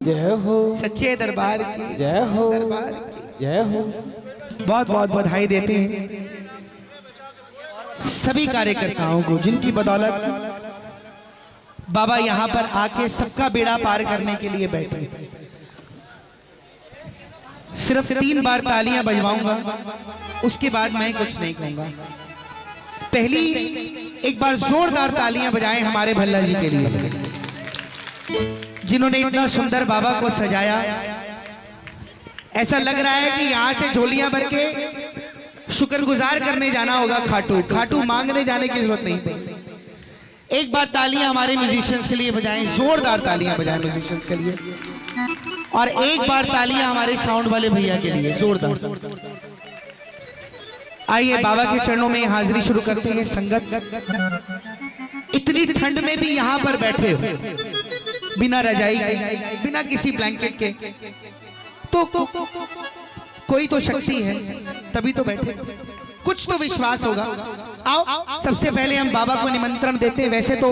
जय हो सच्चे दरबार की जय हो दरबार की जय हो। बहुत बहुत बधाई देते हैं सभी कार्यकर्ताओं को जिनकी बदौलत बाबा यहाँ पर आके सबका बेड़ा पार करने के लिए बैठे। सिर्फ 3 बार तालियां बजवाऊंगा, उसके बाद मैं कुछ नहीं कहूंगा। पहली एक बार जोरदार तालियां बजाएं हमारे भल्ला जी के लिए, जिन्होंने इतना सुंदर बाबा को सजाया। ऐसा लग रहा है कि यहाँ से झोलियां भर के शुक्रगुजार करने जाना होगा। खाटू खाटू मांगने जाने की जरूरत नहीं। एक बार तालियां हमारे म्यूजिशियंस के लिए बजाएं, जोरदार तालियां बजाएं म्यूजिशियंस के लिए। और एक बार तालियां हमारे साउंड वाले भैया के लिए जोरदार। आइए बाबा के चरणों में हाजिरी शुरू करते हैं। संगत इतनी ठंड में भी यहाँ पर बैठे हो, बिना रजाई के, बिना किसी ब्लैंकेट के, तो कोई तो शक्ति है, तभी तो बैठे। कुछ तो विश्वास होगा। आओ सबसे पहले हम बाबा को निमंत्रण देते हैं। वैसे तो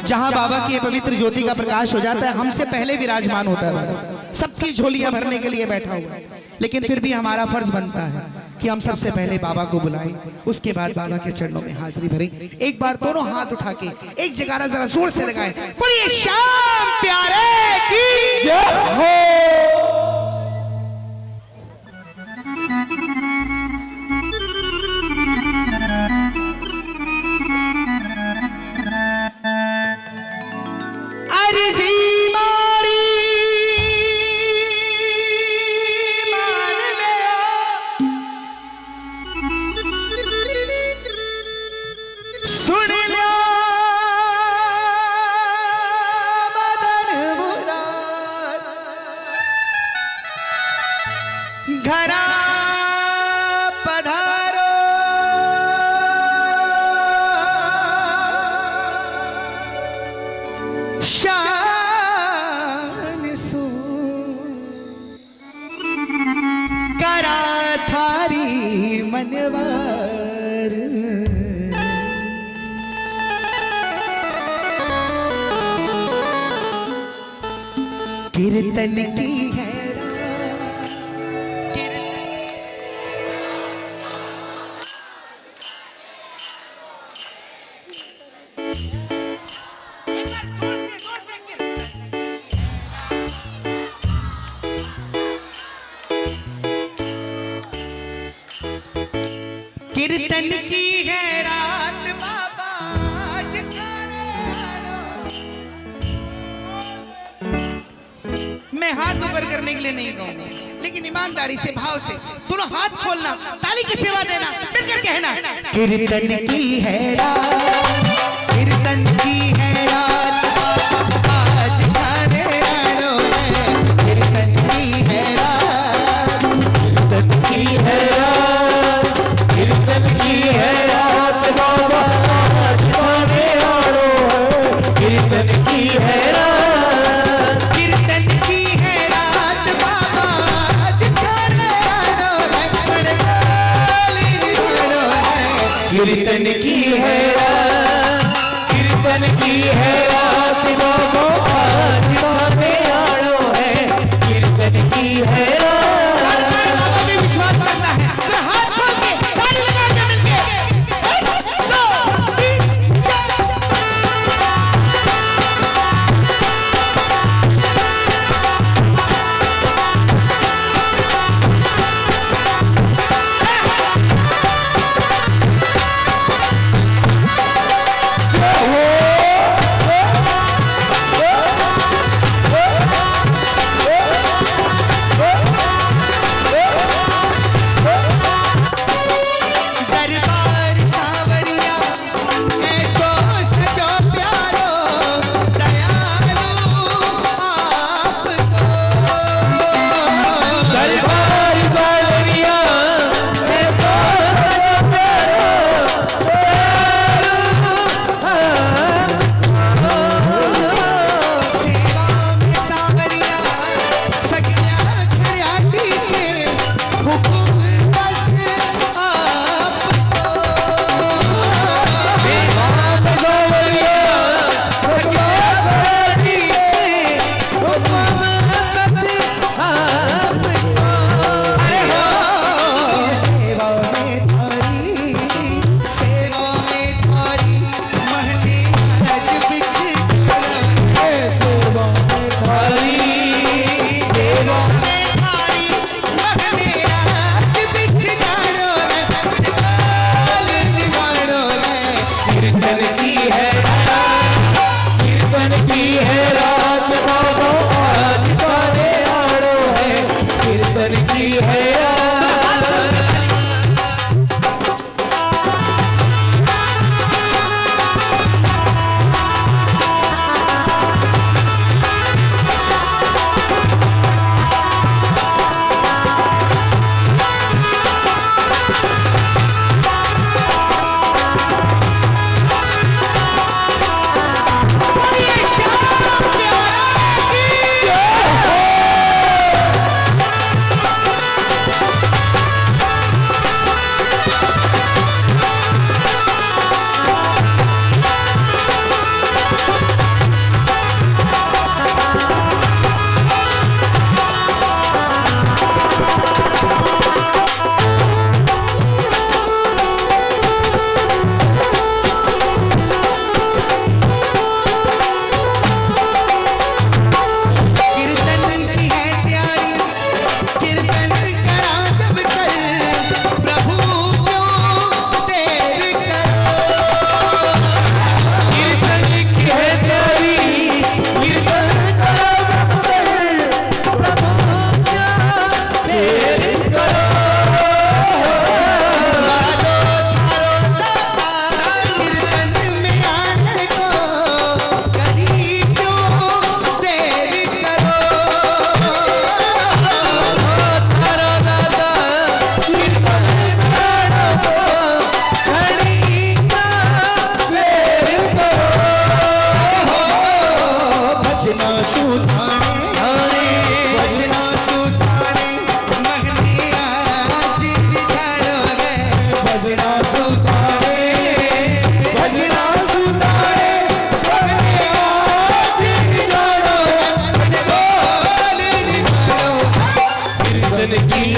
जहां बाबा की पवित्र ज्योति का प्रकाश हो जाता है, हमसे पहले विराजमान होता है, सबकी झोलियां भरने के लिए बैठा हुआ है। लेकिन फिर भी हमारा फर्ज बनता है कि हम सबसे पहले बाबा को बुलाएं, उसके बाद बाबा के चरणों में हाजिरी भरें। एक बार दोनों हाथ उठा के एक जगह जरा जोर से लगाएं। बोलिए श्याम प्यारे की जय हो। घरा पधारो शान सु करा थारी मनवार। कीर्तन की है कीर्तन की है रात बाबा मैं हाथ ऊपर करने के लिए नहीं कहूंगा, लेकिन ईमानदारी से भाव से दोनों हाथ खोलना, ताली की सेवा देना, मिलकर कहना कीर्तन की है रात, कीर्तन की है रात आज गाने वालों में। कीर्तन की है रात, कीर्तन की है रात, कीर्तन की है रात बाबा आज गाने वालों है। कीर्तन की है रात, कीर्तन की है रात बाबा आज गाने वालों है। कीर्तन की है रात।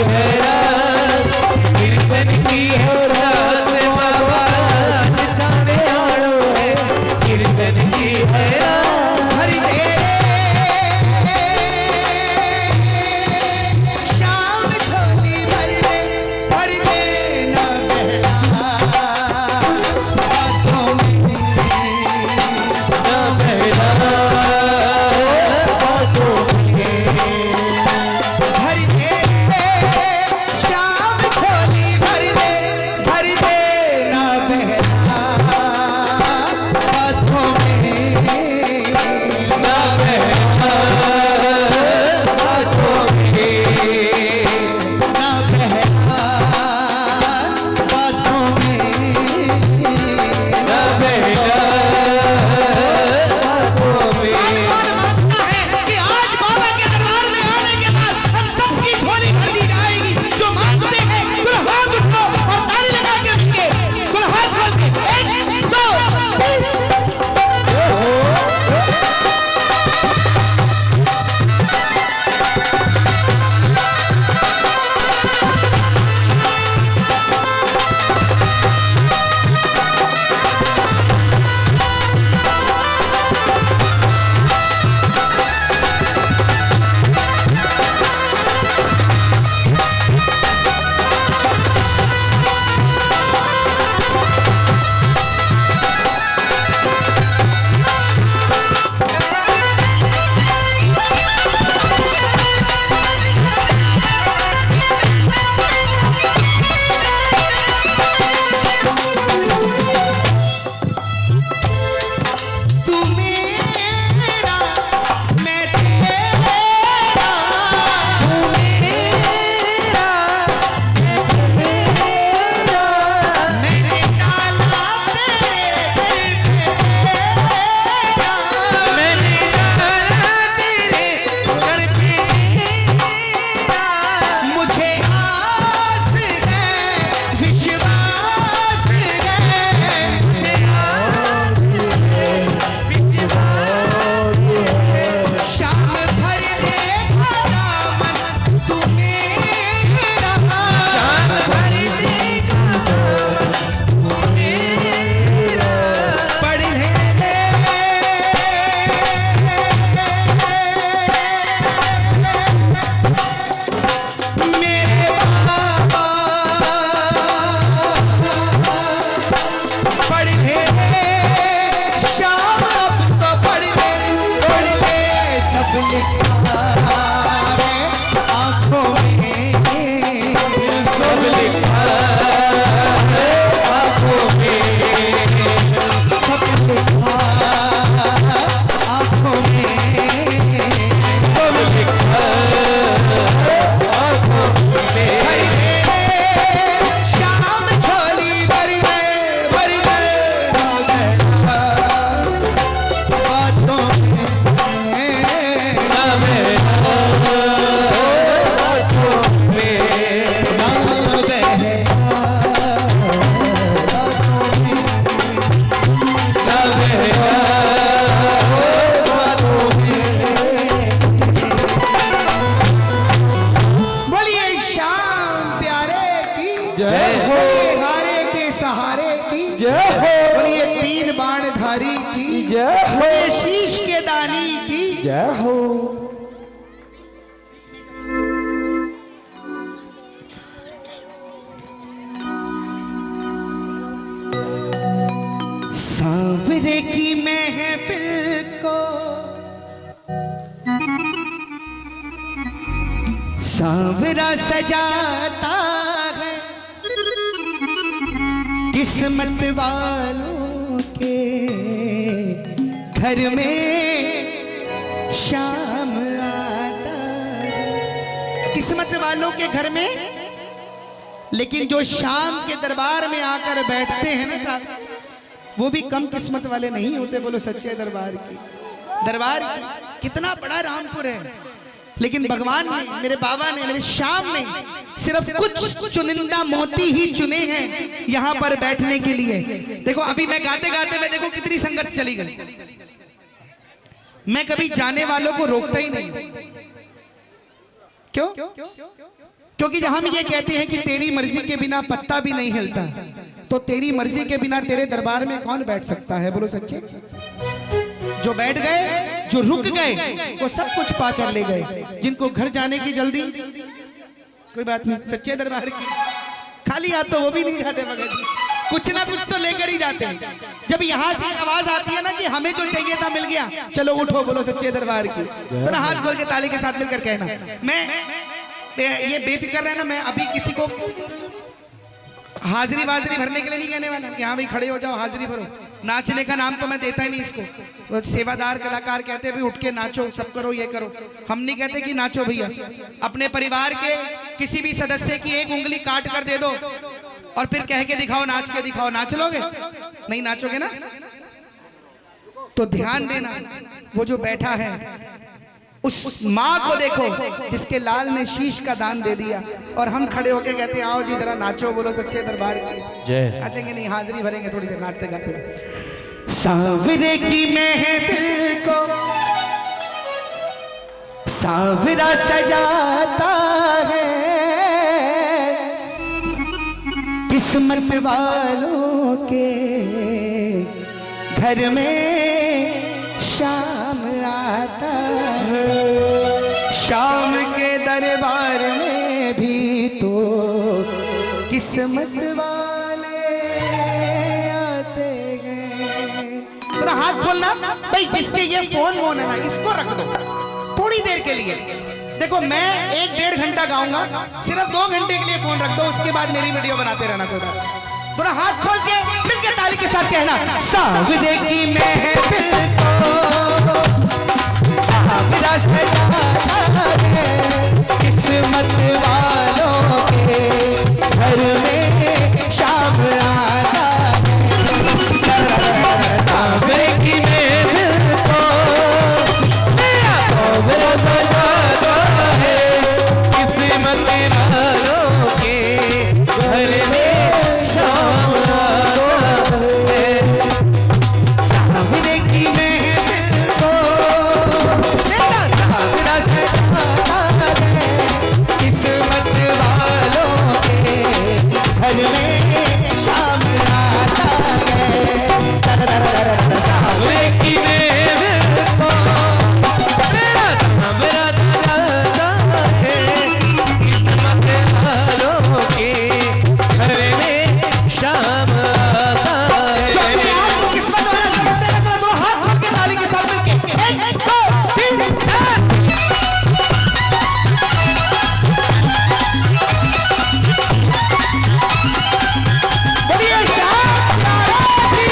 है रात, कीर्तन की है रात बाबा जिताने आड़ो है, कीर्तन की है रात। भर दे शाम झोली भर दे ना बहला बातों में, ना बहला बातों में, भर दे शाम झोली भर दे ना बहला बातों में, ना बहला बातों में, ना बहला बातों में। ना बहला बातों में। कौन मानता है कि आज बाबा के दरबार में आने के बाद हम सबकी झोली भर दी जाएगी? जो मानते हैं तुम हाथ उठाओ और ताली लगा के रखिए, तुम हाथ खोल के 1 2 तू मेरा मैं तेरा, मैंने डाला मैंने डाला तेरे घर पे तेरा, मुझे आस है विश्वास है, शाम भर देखा दामन तू मेरा, शाम भर देखा पढ़ ले मेरे बाबा, पढ़ ले शाम अब तो पढ़ ले सब लिखा है आंखों में, सब लिखा है आंखों में, सब लिखा आंखों में, सब लिखा है आंखों में। भर दे शाम झोली भर दे ना बहला बातों में, ना बहला बातों में, ना बहला बातों में, ना बहला बातों में। बोलिए श्याम प्यारे की जय हो। बोलिए हारे के सहारे की जय हो, बोलिए 3 बाणधारी की जय हो, बोलिए शीश के दानी की जय हो। सांवरे की महफिल को सांवरा सजाता है, किस्मत वालों के घर में शाम आता है, किस्मत वालों के घर में। लेकिन जो शाम के दरबार में आकर बैठते हैं ना साहब, वो भी कम किस्मत वाले नहीं होते। बोलो सच्चे दरबार की, दरबार कितना बड़ा रामपुर है, लेकिन भगवान ने, मेरे बाबा ने, मेरे श्याम ने सिर्फ कुछ चुनिंदा मोती ही चुने हैं यहाँ पर बैठने के लिए। देखो अभी मैं गाते गाते मैं देखो कितनी संगत चली गई। मैं कभी जाने वालों को रोकता ही नहीं। क्यों? क्योंकि जब हम ये कहते हैं कि तेरी मर्जी के बिना पत्ता भी नहीं हिलता, तो तेरी मर्जी के बिना तेरे दरबार में कौन बैठ सकता है? बोलो सच्चे। जो बैठ गए, जो रुक गए, वो सब कुछ पा कर ले गए। जिनको घर जाने की जल्दी, कोई बात नहीं, सच्चे दरबार की खाली हाथ तो वो भी नहीं जाते मगर कुछ ना कुछ तो लेकर ही जाते हैं। जब यहाँ से आवाज आती है ना कि हमें जो चाहिए था मिल गया, चलो उठो, बोलो सच्चे दरबार की, तो हाथ खोल के ताली के साथ मिलकर कहना, मैं ये बेफिक्र रहना, मैं अभी किसी को हाजिरी वाजिरी भरने के लिए नहीं कहने वाला कि हाँ भाई खड़े हो जाओ हाजिरी भरो। नाचने का नाम तो मैं देता ही नहीं इसको। वो सेवादार कलाकार कहते हैं भाई उठ के नाचो, सब करो, ये करो। हम नहीं कहते कि नाचो भैया। अपने परिवार के किसी भी सदस्य की एक उंगली काट कर दे दो और फिर कह के दिखाओ, नाच के दिखाओ, नाच लोगे? नहीं नाचोगे ना? तो ध्यान देना, वो जो बैठा है उस माँ को देखो जिसके लाल ने शीश का दान दे दिया, और हम खड़े होके कहते हैं आओ जी जरा नाचो, बोलो सच्चे दरबार की जय। नाचेंगे नहीं, हाजिरी भरेंगे थोड़ी देर नाचते गाते। सांवरे की महफिल को सांवरा सजाता है, किस्मत वालों के घर में शाम आता है। शाम के दरबार में भी तो किस्मत वाले आते हैं। थोड़ा हाथ खोलना भाई, जिसके ये फोन वोन है ना इसको रख दो थोड़ी देर के लिए। देखो मैं 1-1.5 घंटा गाऊंगा, सिर्फ 2 घंटे के लिए फोन रख दो, उसके बाद मेरी वीडियो बनाते रहना। थोड़ा हाथ खोल के मिलके ताली के साथ कहना, सांवरे की महफिल को सांवरा सजाता है, किस्मत वालों के घर में शाम आता है। सांवरे की महफिल को सांवरा सजाता है, किस्मत वालों के घर में शाम आता है। सांवरे की महफिल को सांवरा सजाता है, किस्मत वालों के घर में शाम आता है। सांवरे की महफिल को सांवरा सजाता है, किस्मत वालों के घर में शाम आता है। जो अपने आप को किस्मत वाला समझते हैं, तो हाथ खोल के ताली के साथ मिलके 1 2 3 4 बोलिए शाम तारा की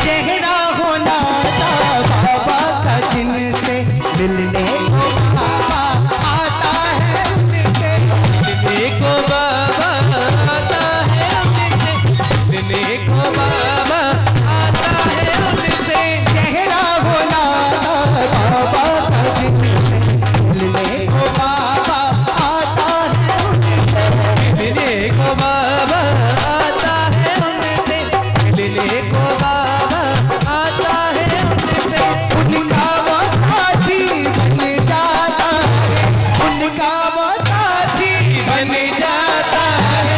चेहरा होना था बाबा का, जिनसे मिलने को बाबा आता है उनसे। मिलने को बाबा आता है उनसे, मिलने को बाबा आता है उनसे। चेहरा होना था बाबा का, जिनसे मिलने को बाबा आता है उनसे। मिलने को बाबा आता है उनसे, मिलने को बाबा आता है उनसे। उनका वो साथी बन जाता है, उनका वो साथी बन जाता है।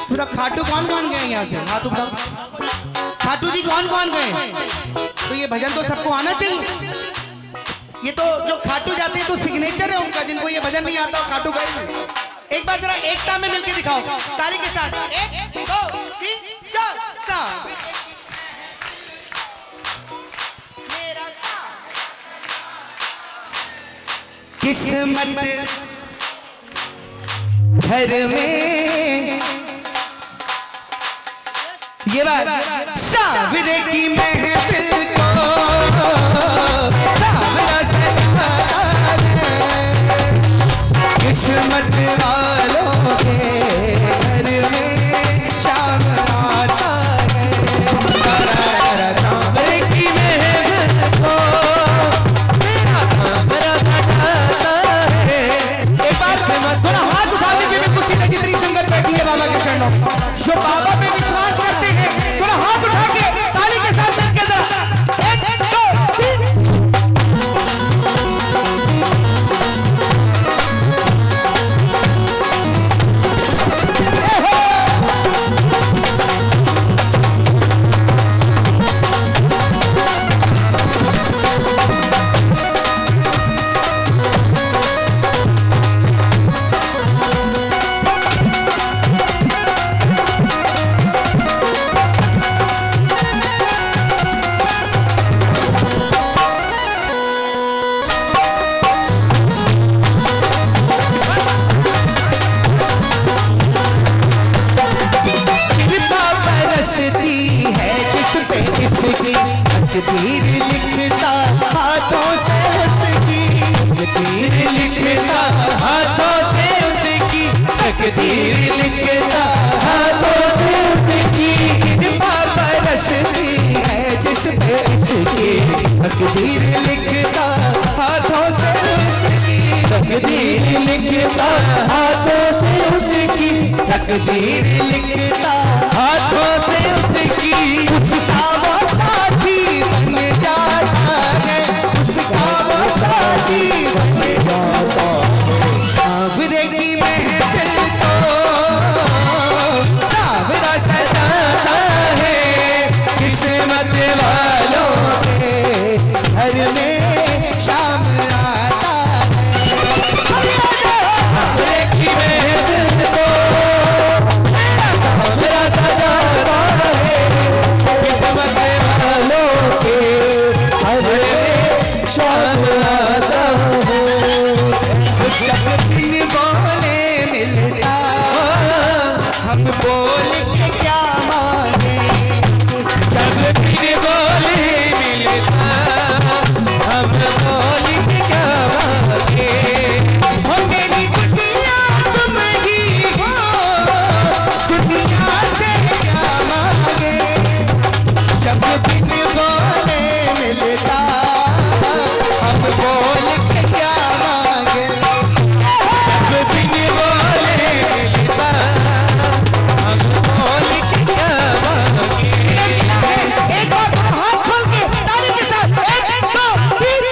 पूरा खाटू कौन कौन गए यहाँ से? हाथ उठाओ। खाटू जी कौन कौन गए? तो ये भजन तो सबको आना चाहिए। ये तो जो खाटू जाते हैं तो सिग्नेचर है उनका, जिनको ये भजन नहीं आता खाटू गए। एक बार जरा एकता में मिलके दिखाओ ताली के साथ। 1 2 3 4 5 किस्मत घर में ये बात सावरे की महफिल को सावरा सजाता है, किस्मत वालों के घर में शाम आता है। सावरे की महफिल को मेरा सावरा सजाता है। एक बार थोड़ा हाथ उठा दीजिए, बिल्कुल सीधा जितनी संगत बैठी है बाबा के चरणों, जो बाबा पे विश्वास करते हैं, थोड़ा हाथ उठा के ताली के साथ मिलके जरा 1 2 3। तकदीर लिखता हाथों से उसकी, तकदीर लिखता हाथों से उसकी, तकदीर लिखता हाथों से उसकी। कृपा बरसती है जिस पे इसकी, तकदीर लिखता हाथों से उसकी, तकदीर लिखता हाथों से उसकी, तकदीर लिखता हाथों से उसकी। उसका वो साथी बन जाता है, उसका वो साथी बन जाता है। सावरे की महफिल को सावरा सजाता है, किस्मत वालों के घर में शाम आता है। सावरे की महफिल को मेरा सावरा सजाता है, किस्मत वालों के घर में शाम आता है। जब दिन बोले मिलता हम बोल के क्या मांगे, जब बिन बोले मिलता हम बोल के क्या मांगे। हो मेरी दुनिया तुम ही हो, दुनिया से क्या मांगे। जब दिन बोले मिलता हम बोल के क्या मांगे। जब बिन बोले मिलता हम बोल के क्या मांगे। एक बार हाथ खोल के ताली के साथ 1 2 3।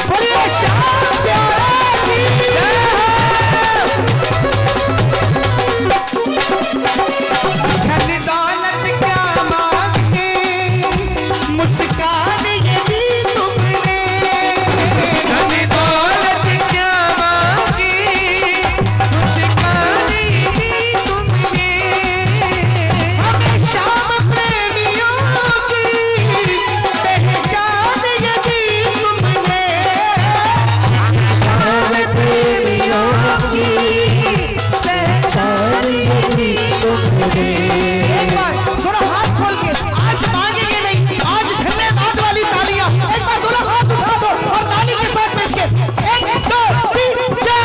बोलिए श्याम प्यारे की धन दौलत क्या मांगे, मुस्कान ये दी तुमने। धन दौलत क्या मांगी, मुस्कान दी तुमने। हमें शाम प्रेमियों की पहचान ये दी तुमने। शाम प्रेमियों की पहचान दी तुमने। एक बार थोड़ा हाथ खोल के, आज मांगेंगे नहीं, आज धन्यवाद वाली तालियां। एक बार थोड़ा हाथ उठा दो और ताली के साथ मिलके 1 2 3 4।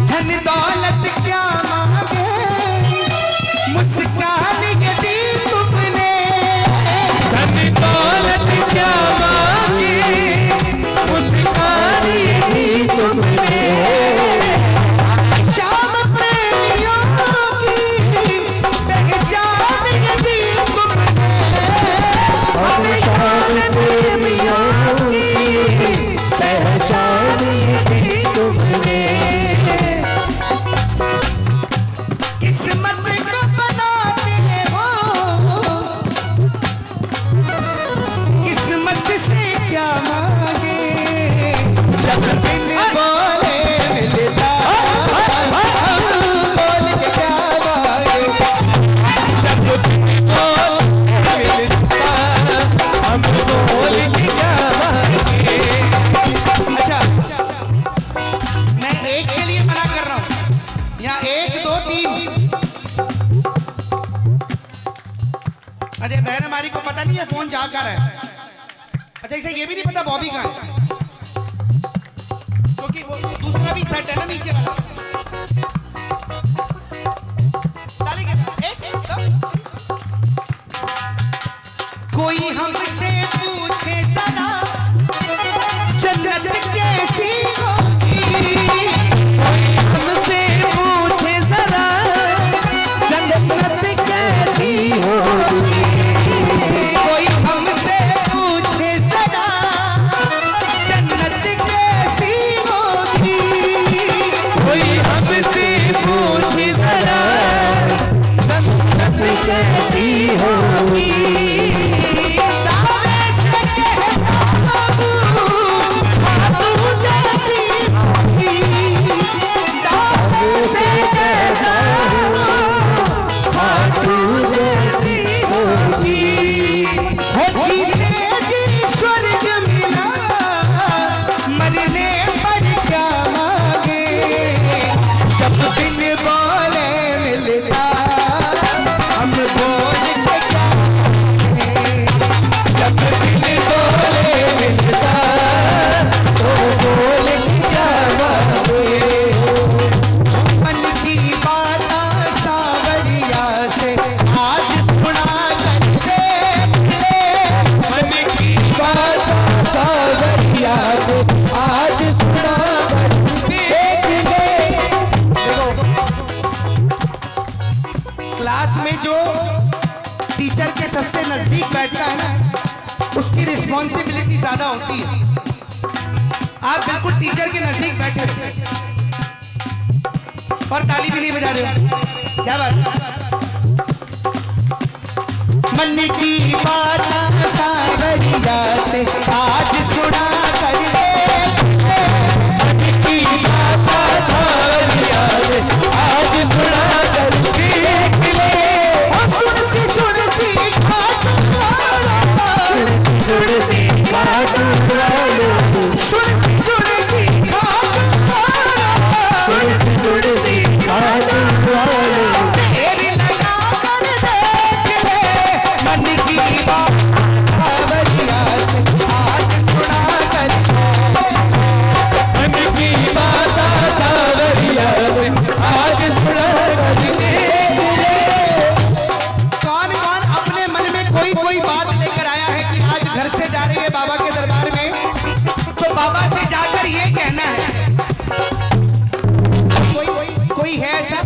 धन दौलत क्या मांगे, मुस्कान ये दी तुमने। धन दौलत क्या मांगी, मुस्कान दी तुमने। शाम प्रेमियों की पहचान ये दी तुमने। हमें शाम प्रेमियों की पहचान दी तुमने। अजय बहन हमारी को पता नहीं है फोन जा कर है। अच्छा इसे ये भी नहीं पता बॉबी कहाँ है, क्योंकि वो दूसरा भी सेट है ना नीचे वाला। ताली के कोई हमसे पूछे सदा जन्नत कैसी होगी, हमसे पूछे जरा जन्नत कैसी होगी, कोई हमसे पूछे सदा जन्नत कैसी होगी, कोई हमसे पूछे जरा जन्नत कैसी होगी, टीचर के सबसे नजदीक बैठता है ना, उसकी रिस्पॉन्सिबिलिटी ज्यादा होती है। आप बिल्कुल टीचर के नजदीक बैठे हो और ताली भी नहीं बजा रहे हो, क्या बात? मन की बात सावरिया से आज सुना कर दे, मन की बात सावरिया से आज सुना कर देख ले, सुन सी घाट वाला, सुन सी घाट वाला, सुन सी घाट वाला, सुन सी घाट वाला, तेरी लगा कर देख ले, मन की बात सावरिया से आज सुना कर दे, मन की बात सावरिया से आज सुना कर देख ले। कौन कौन अपने मन में कोई कोई बात लेकर आया है कि आज घर से जा रहे हैं बाबा के दरबार में, तो बाबा से जाकर ये कहना है? कोई है ऐसा?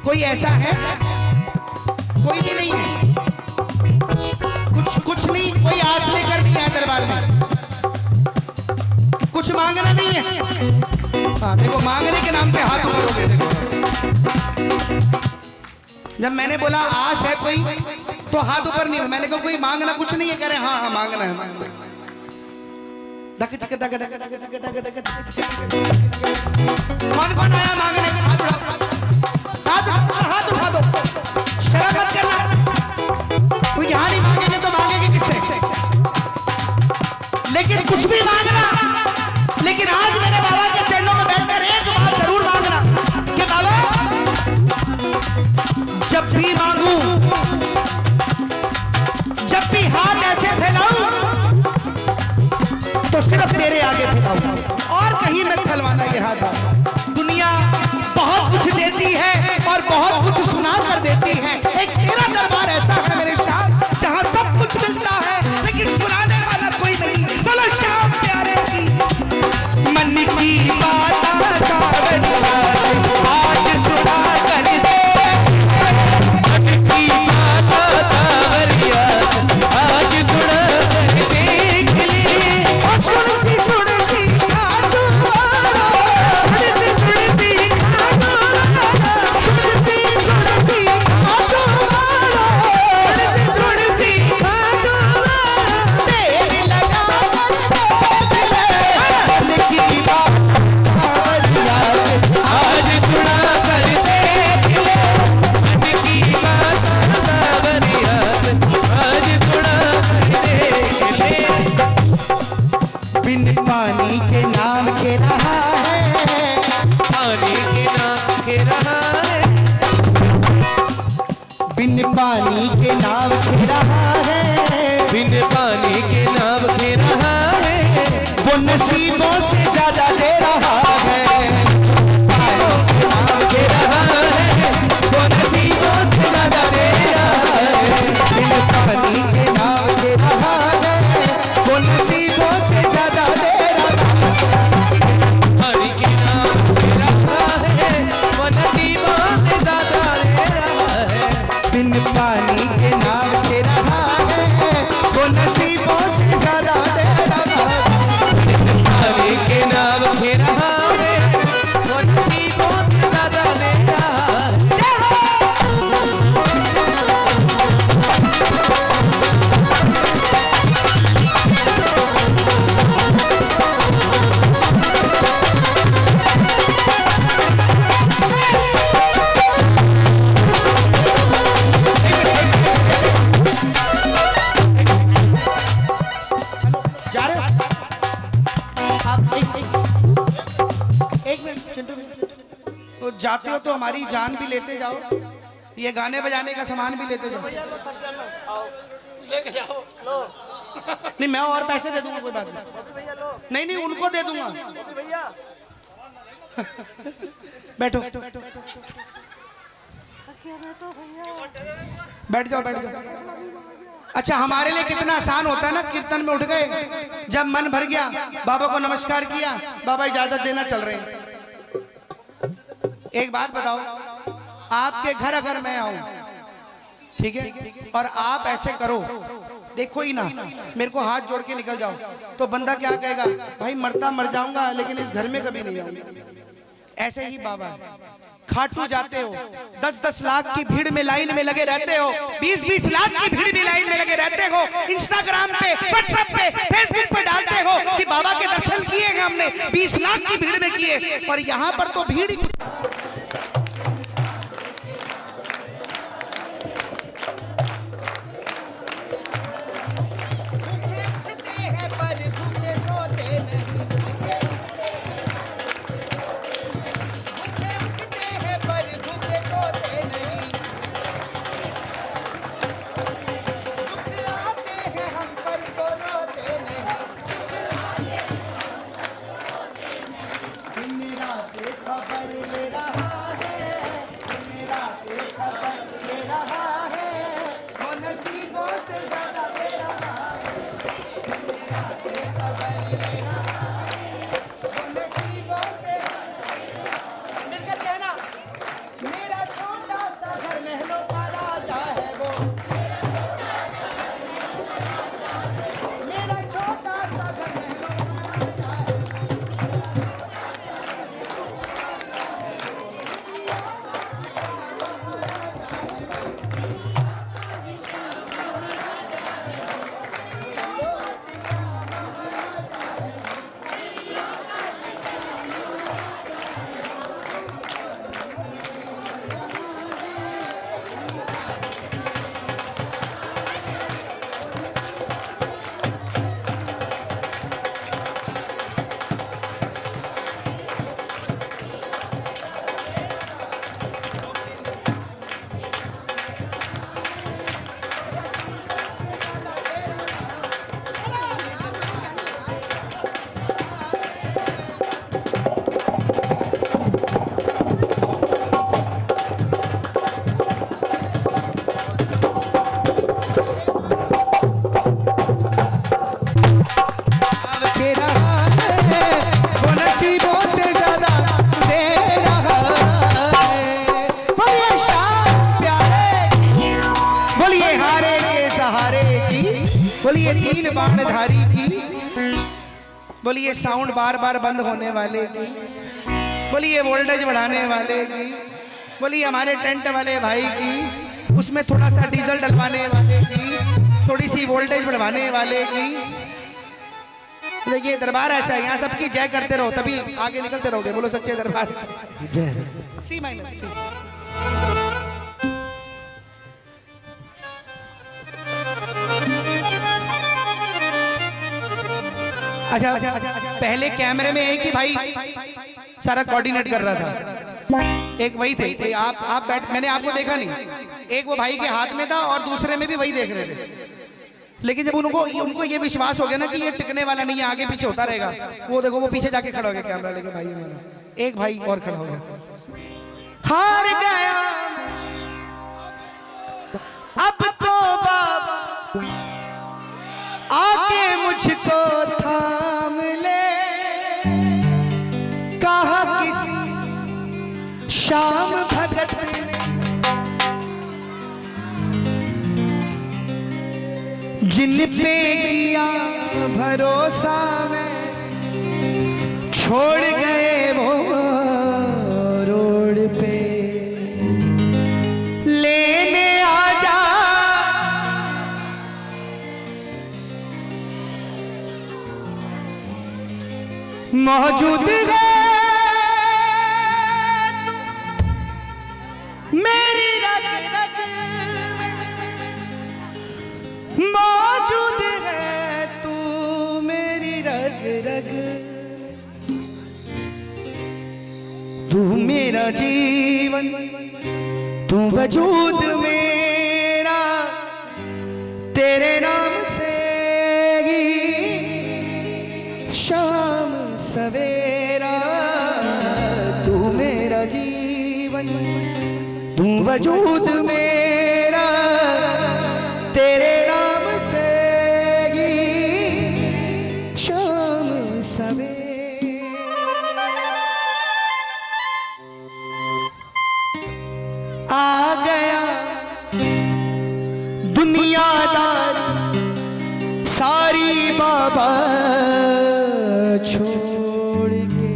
कोई ऐसा है? कोई भी नहीं है। कुछ नहीं, कोई आस लेकर नहीं आया दरबार में, कुछ मांगना नहीं है। हाँ देखो, मांगने के नाम से हाथ ऊपर देखो। जब मैंने बोला आस है कोई, तो हाथ ऊपर नहीं हो। मैंने कहा कोई मांगना कुछ नहीं है, कह रहे हाँ हाँ मांगना है। कौन कौन आया मांगने? हाथ उठा दो, शर्म मत करना। कोई यहाँ नहीं मांगेंगे तो मांगेंगे किससे? लेकिन कुछ भी मांगना, लेकिन आज मेरे बाबा के चरणों में बैठकर एक बात जरूर मांगना कि बाबा जब भी मांगू, जब भी हाथ ऐसे फैलाऊं, तो सिर्फ तेरे आगे फैलाऊं और कहीं मत फैलवाना ये हाथ। दुनिया बहुत कुछ देती है और बहुत कुछ सुना कर देती है, एक तेरा दरबार ऐसा है मेरे शाह जहां सब कुछ मिलता है लेकिन सुनाने वाला कोई नहीं। चलो शाम प्यारे की मन की बात सावरिया से आज सुना कर दे, मन की बात सावरिया आज सुना कर देख ले, सुन सी घाट वाला, सुन सी घाट वाला, पानी के नाव खे रहा है, बिन पानी के नाव खे रहा है, वो नसीबों से ज्यादा दे रहा है। पानी के नाव खे रहा है, वो नसीबों से ज्यादा दे रहा है। बिन पानी के नाव खे रहा है, वो नसीबों से ज्यादा दे रहा है। पानी के नाव खे रहा है, वो नसीबों से ज्यादा दे रहा है। बिन पानी के नाव खे रहा है, वो नसीबों से ज्यादा दे रहा है। पानी के नाव खे रहा है, वो नसीबों से ज्यादा दे रहा है। जा रहे हो आप? एक मिनट चिंटू भैया, तो जाते हो तो हमारी जान भी लेते जाओ, ये गाने बजाने का सामान भी लेते जाओ। लेके जाओ लो नहीं मैं और पैसे दे दूंगा, कोई बात नहीं। नहीं नहीं उनको दे दूंगा। भैया। बैठो बैठ जाओ बैठ जाओ। अच्छा हमारे लिए कितना आसान होता है ना, कीर्तन में उठ गए, जब मन भर गया बाबा को नमस्कार किया, बाबा इजाजत देना चल रहे हैं। एक बात बताओ, आपके घर अगर मैं आऊं, ठीक है, और आप ऐसे करो, देखो ही ना, मेरे को हाथ जोड़ के निकल जाओ, तो बंदा क्या कहेगा, भाई मरता मर जाऊंगा लेकिन इस घर में कभी नहीं आऊंगा। ऐसे ही बाबा है। खाटू जाते हो, 10-10 लाख की भीड़ में लाइन में लगे रहते हो, 20-20 लाख की भीड़ में लाइन में लगे रहते हो, इंस्टाग्राम पे, व्हाट्सएप पे, फेसबुक पे डालते हो कि बाबा के दर्शन किए हैं हमने, 20 लाख की भीड़ में किए, और यहाँ पर तो भीड़ बोलिए तीन बाणधारी की, बोलिए साउंड बार बार बंद होने वाले की, बोलिए वोल्टेज बढ़ाने वाले की, बोलिए हमारे टेंट वाले भाई की, उसमें थोड़ा सा डीजल डलवाने वाले की, थोड़ी सी वोल्टेज बढ़वाने वाले की। देखिए दरबार ऐसा है, यहाँ सबकी जय करते रहो तभी आगे निकलते रहोगे। बोलो सच्चे दरबार सी माइनर सी। अच्छा पहले कैमरे में एक ही भाई सारा कोऑर्डिनेट कर रहा था, एक वही थे आप बैठ, मैंने आपको देखा नहीं, एक वो भाई के हाथ में था और दूसरे में भी वही देख रहे थे। लेकिन जब उनको ये विश्वास हो गया ना कि ये टिकने वाला नहीं है, आगे पीछे होता रहेगा, वो देखो वो पीछे जाके खड़ा हो गया कैमरा लेके, भाई मेरा एक भाई और खड़ा हो गया। हार गया अब तो बाबा आके मुझको थाम ले, कहा किसी शाम भगत ने जिन पे किया भरोसा में, छोड़ गए वो रोड पे, लेने आ जा मौजूद है मेरी रग रग में, मौजूद है तू मेरी रग रग, तू मेरा जीवन, तू वजूद मेरा, तेरे नाम से ही शाम सवेरा, तू मेरा जीवन, तू वजूद मेरा, तेरे नाम से ही शाम सवेरा। आ गया दुनियादार सारी बाबा छोड़ के,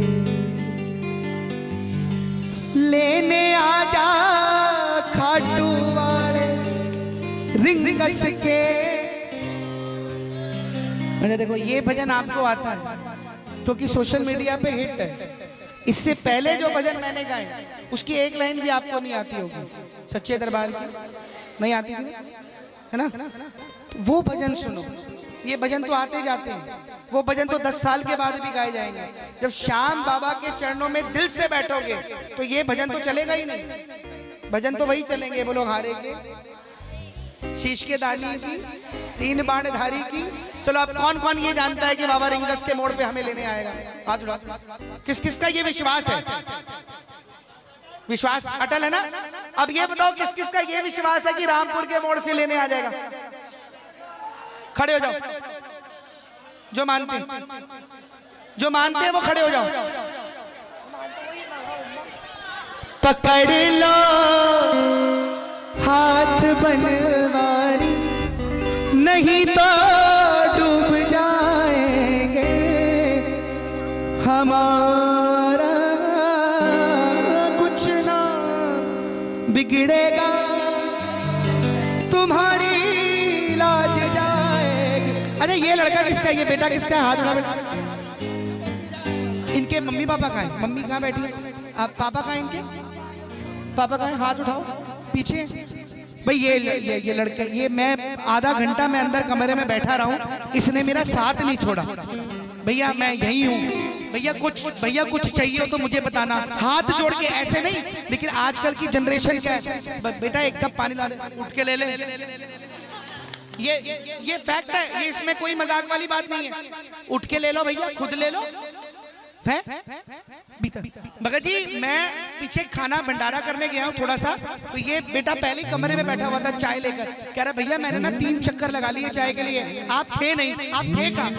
लेने आ जा खाटू वाले रिंग कस के। मैंने देखो ये भजन आपको आता है क्योंकि सोशल मीडिया पे हिट है। इससे पहले जो भजन मैंने गाए उसकी एक लाइन भी आपको नहीं आती होगी, सच्चे दरबार की नहीं आती थी, है ना? तो वो भजन सुनो, ये भजन तो आते जाते हैं, वो भजन तो 10 साल के बाद भी गाए जाएंगे। जब श्याम बाबा के चरणों में दिल से बैठोगे तो ये भजन तो चलेगा ही नहीं, भजन तो वही चलेंगे, बोलो हारे के शीश के दानी की 3 बाण धारी की। चलो अब कौन कौन ये जानता है कि बाबा रिंगस के मोड़ पे हमें लेने आएगा? हाथ उठा। किस किस का ये विश्वास है? विश्वास अटल है ना? अब ये बताओ किस किस का ये विश्वास है कि रामपुर के मोड़ से लेने आ जाएगा? खड़े हो जाओ, जो मानते हैं वो खड़े हो जाओ। पकड़ लो हाथ बनवारी, नहीं तो डूब जाएंगे, हमारा कुछ ना बिगड़ेगा, तुम्हारी लाज जाएगी। अरे ये लड़का किसका है? ये बेटा किसका है? हाथ उठा बेटा। इनके मम्मी पापा कहाँ हैं? मम्मी कहाँ बैठी है? आप पापा कहाँ हैं इनके? पापा कहाँ हैं? हाथ उठाओ पीछे। भाई ये लड़का, ये मैं आधा घंटा मैं अंदर कमरे में बैठा रहा हूँ, इसने मेरा साथ नहीं छोड़ा। भैया मैं यही हूँ, भैया कुछ चाहिए हो तो मुझे बताना, हाथ जोड़ के ऐसे नहीं। लेकिन आजकल की जनरेशन क्या है, बेटा एक कप पानी ला दे, उठ के ले ले। ये फैक्ट है, ये इसमें कोई मजाक वाली बात नहीं है। उठ के ले लो भैया, खुद ले लो। भगत जी मैं पीछे खाना भंडारा करने गया हूँ थोड़ा सा, तो ये बेटा पहले कमरे में बैठा हुआ था चाय लेकर, कह रहा भैया मैंने ना 3 चक्कर लगा लिए चाय के लिए, आप थे नहीं, आप थे कहाँ?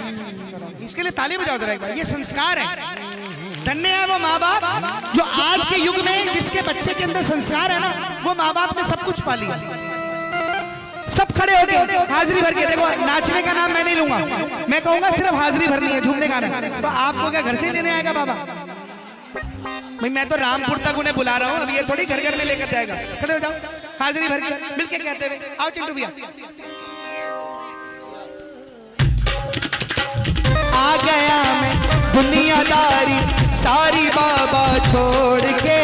इसके लिए ताली बजाओ जरा एक बार। ये संस्कार है। धन्य है वो माँ बाप जो आज के युग में जिसके बच्चे के अंदर संस्कार है ना, वो माँ बाप ने सब कुछ पा लिया। सब खड़े हो गए, हाजिरी भर के। देखो नाचने का नाम मैं नहीं लूंगा, मैं कहूंगा सिर्फ हाजिरी भरनी है, झूमने का नहीं। तो आपको क्या घर से लेने आएगा बाबा? भाई मैं तो रामपुर तक उन्हें बुला रहा हूँ, अब ये थोड़ी घर घर में लेकर जाएगा। खड़े हो जाओ, हाजिरी भर के मिलके कहते हुए आओ चिंटू भैया। आ गया मैं दुनियादारी सारी बाबा छोड़ के,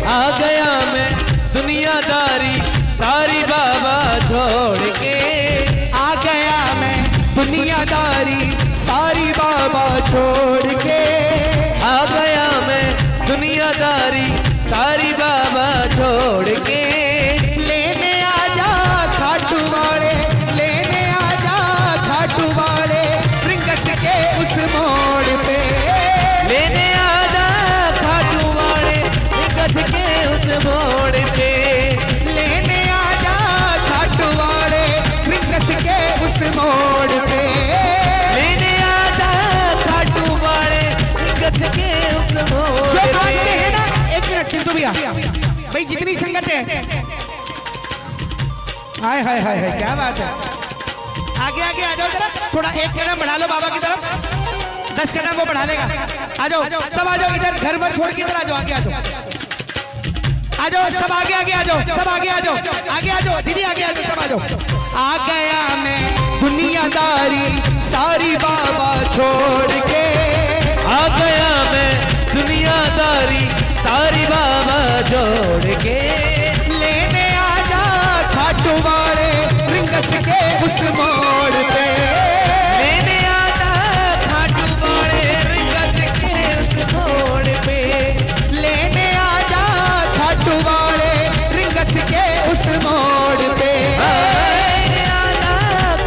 आ गया मैं दुनियादारी सारी बाबा छोड़ के, आ गया मैं दुनियादारी सारी बाबा छोड़ के, आ गया मैं दुनियादारी सारी बाबा छोड़ के, लेने मोड़ पे, लेने आजा खाटू वाले रिंगस के उस मोड़ पे, लेने आजा खाटू वाले रिंगस के उस मोड़ जो पे। मानते हैं ना, एक मिनट चिंटू भैया, भाई जितनी संगत है, हाय हाय हाय हाय, क्या बात है। आगे आगे आ जाओ जरा, थोड़ा एक कदम बढ़ा लो बाबा की तरफ, 10 कदम वो बढ़ा लेगा। आ जाओ सब, आ जाओ इधर, घर भर छोड़ के इधर आ जाओ, आगे आ जाओ, आ जाओ सब आगे आगे आ जाओ, सब आगे आ जाओ, आगे आ जाओ दीदी, आगे आ जाओ, सब आ जाओ। आ गया मैं दुनियादारी सारी बाबा छोड़ के, आ गया मैं दुनियादारी सारी बाबा जोड़ के, लेने आजा खाटू वाले रिंगस के उस मोड़ पे, लेने आजा खाटू वाले रिंगस के उस मोड़ पे, लेने आजा खाटू वाले रिंगस के उस मोड़ पे। लेने आजा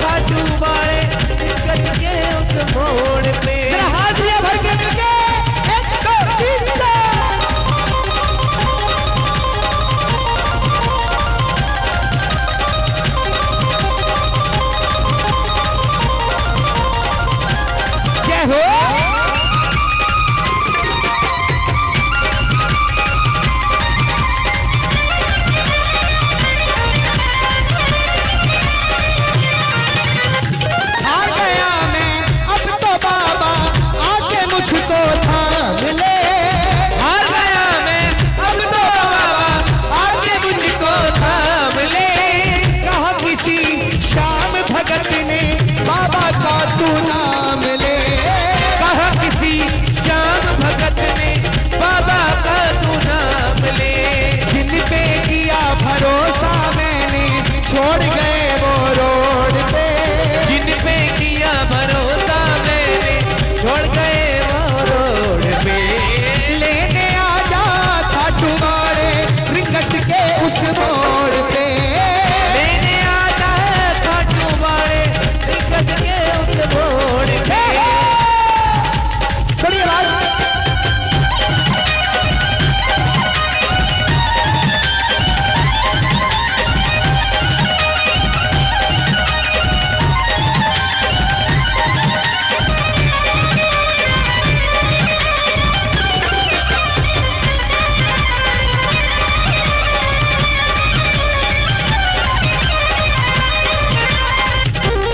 खाटू वाले रिंगस के उस मोड़ पे। जरा हाजिरियां भर के मिलके 1 2 3 4। जय हो। आ गया मैं अब तो बाबा, आके मुझको थाम ले, हार गया मैं अब तो बाबा आके मुझको थाम ले। कहा किसी शाम भगत ने बाबा का तू नाम ले, कहा किसी श्याम भगत ने बाबा का तू नाम ले, जिन पे किया भरोसा मैंने छोड़ गए वो रोड पे, जिन पे किया भरोसा मैंने छोड़ गए वो रोड पे, लेने आजा खाटू वाले रिंगस के उस मोड़ पे, लेने आजा खाटू वाले रिंगस के उस मोड़ पे। थोड़ी आवाज।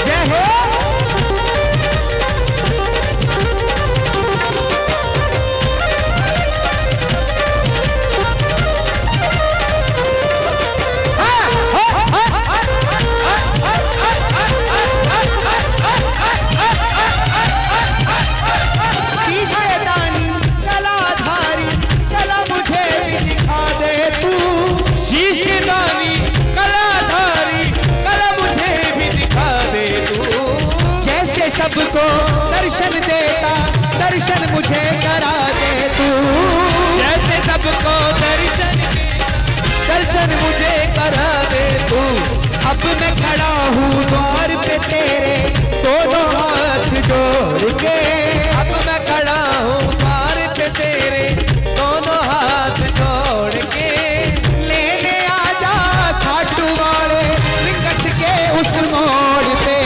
जय हो। शीशेदानी कलाधारी कला मुझे भी दिखा दे तू, शीश की दानी कलाधारी कला मुझे भी दिखा दे तू, जैसे सबको दर्शन देता दर्शन मुझे करा दे तू, जैसे सबको दर्शन मुझे करा दे तू। अब मैं खड़ा हूँ द्वार पे तेरे दोनों हाथ जोड़ के, अब मैं खड़ा हूँ द्वार पे तेरे दोनों हाथ जोड़ के, लेने आजा खाटू वाले रिंगस के उस मोड़ पे,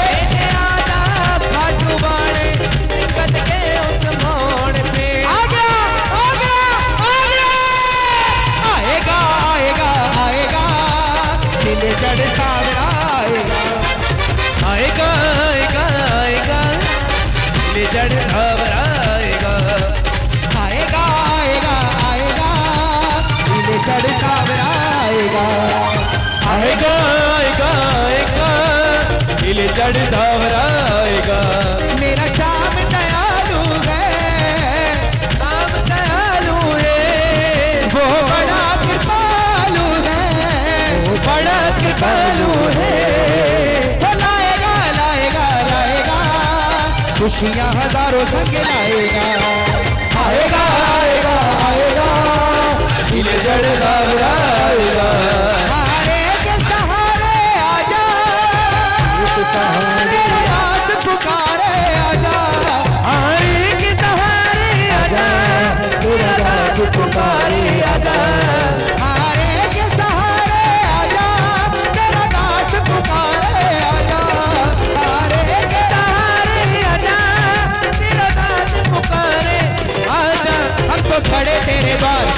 लेने आजा खाटू वाले रिंगस के उस मोड़ पे। आ गया आ गया आ गया, आएगा आएगा आएगा दिल जड़ सावरा आएगा, आएगा आएगा आएगा ले जड़ घबराएगा, आएगा आएगा आएगा दिल जड़ सावरा आएगा, आएगा आएगा आएगा दिल जड़ घबराएगा। मेरा श्याम दयालु है, नाम दयालु है वो बड़ा कृपालु है, वो बड़ा कृपालु है, वो लाएगा लाएगा लाएगा खुशियाँ हजारों संग लाएगा, आएगा आएगा आएगा दिल जड़ घबराएगा। सहारे के सहारे आजा, मेरे पास पुकारे आजा, हारे के सहारे आजा, तेरा दास पुकारे आजा,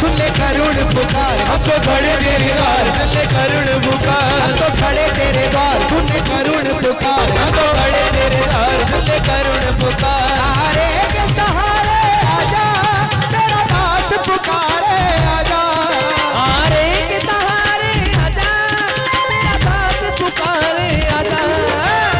सुन ले करुण पुकार, हम तो खड़े तेरे द्वार सुन ले करुण पुकार, हम तो खड़े तेरे द्वार सुन ले करुण पुकार, हम तो खड़े तेरे द्वार सुन ले करुण पुकार। सहारे के सहारे आजा, तेरा दास पुकारे आजा, सहारे के सहारे आजा, तेरा दास पुकारे आजा।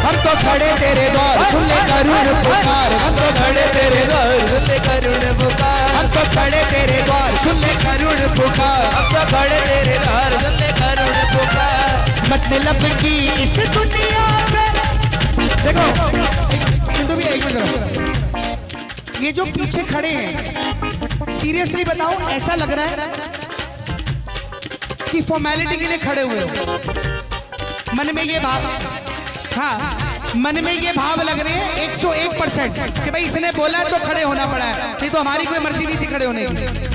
हम तो खड़े तेरे द्वार सुन ले करुण पुकार, हम तो खड़े तेरे द्वार सुन ले करुण पुकार, हम तो खड़े तेरे द्वार सुन ले करुण पुकार, हम तो खड़े तेरे द्वार सुन ले करुण पुकार। मतलब की इस दुनिया से देखो चिंटू भी एक मिनट, ये जो पीछे खड़े हैं सीरियसली बताऊं ऐसा लग रहा है कि फॉर्मेलिटी के लिए खड़े हुए हो। मन में ये भाव, हाँ मन में ये भाव लग रहे हैं 101% कि भाई इसने बोला तो खड़े होना पड़ा है, नहीं तो हमारी कोई मर्जी नहीं थी खड़े होने की।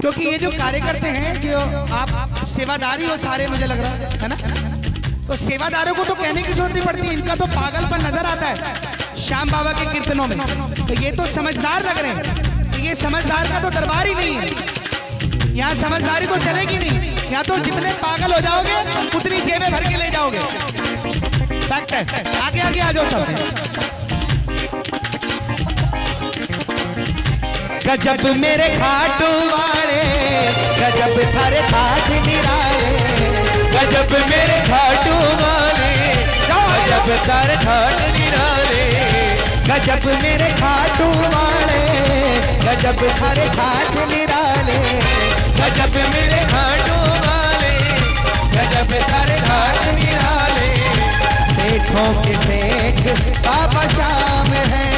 क्योंकि ये जो कार्यकर्ते हैं, जो आप सेवादारी हो सारे, मुझे लग रहा है ना, तो सेवादारों को तो कहने की जरूरत नहीं पड़ती, इनका तो पागलपन नजर आता है श्याम बाबा के कीर्तनों में। तो ये तो समझदार लग रहे हैं, तो ये समझदार का तो दरबार ही नहीं है, यहाँ समझदारी तो चलेगी नहीं, यहाँ तो जितने पागल हो जाओगे उतनी जेबें भर के ले जाओगे। फैक्ट है, आगे आगे आ जाओ सब। गजब मेरे खाटू वाले, गजब थारे ठाठ निराले, गजब मेरे खाटू वाले, गजब तारे ठाट निराले, गजब मेरे खाटू वाले, गजब थारे ठाठ निराले, गजब मेरे खाटू वाले, गजब तारे ठाट निराले। सेठों के सेठ बाबा श्याम है,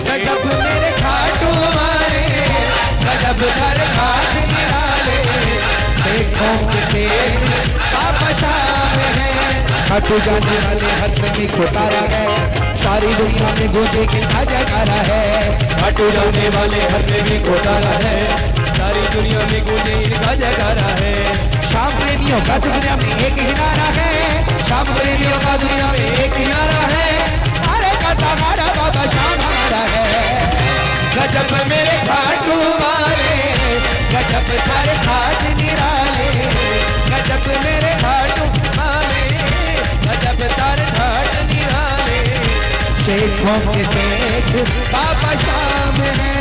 गजब मेरे खाटू वाले, गजब तारे ठाट निराले, सेठों के सेठ बाबा श्याम है। खाटू जाने वाले हाथ में खोटारा है, सारी दुनिया में गूंजे के जयकारा है। खाटू जाने वाले हर में भी घोटाला है, सारी दुनिया में गूंजे इनका जयकारा है। श्याम प्रेमियों का दुनिया में एक ही नारा है, श्याम प्रेमियों का दुनिया में एक ही नारा है, सारे का सहारा बाबा श्याम हमारा है। गजब मेरे खाटू वाले, गजब सारे ठाठ निराले, गजब मेरे खाटू वाले, गजब तारे ठाट निराले। सेठों के सेठ बाबा श्याम है।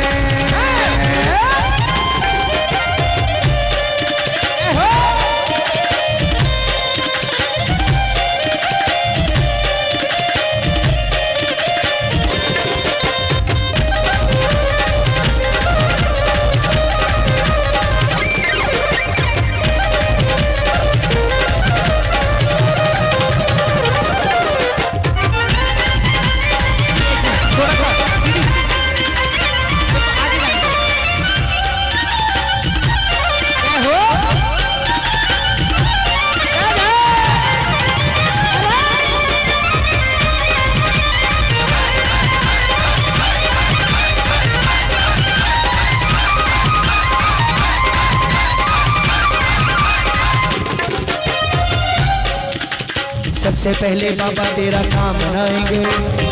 सबसे पहले बाबा तेरा काम बनाएंगे,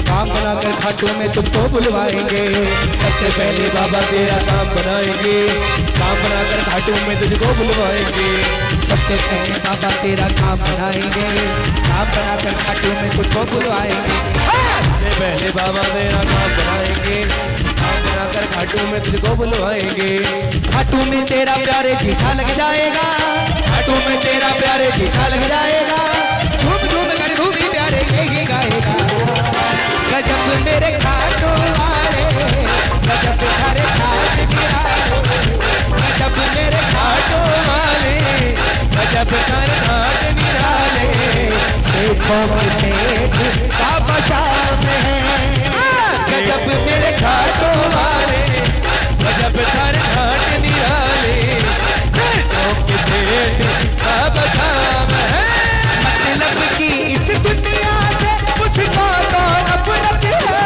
काम बनाकर खाटू में तुमको बुलवाएंगे। सबसे पहले बाबा तेरा काम बनाएंगे, काम बनाकर खाटू में तुझको बुलवाएंगे। सबसे पहले बाबा तेरा काम बनाएंगे, काम बनाकर खाटू में तुझको बुलवाएंगे। सबसे पहले बाबा तेरा काम बनाएंगे, काम बनाकर खाटू में तुझको बुलवाएंगे। खाटू में तेरा प्यारे जीसा लग जाएगा, खाटू में तेरा प्यारे जीसा लग जाएगा। झूम झूम कर घूमी प्यारे यही गाएगा। गजब मेरे खाटू वाले, गजब थारे ठाठ निराले, गजब मेरे खाटू वाले, गजब तारे ठाट निराले। सेठों के सेठ बाबा श्याम है। गजब मेरे खाटू वाले, गजब तारे ठाट निराले। सेठों के सेठ बाबा श्याम है। मतलब की इस दुनिया से मुझको तो नफरत है,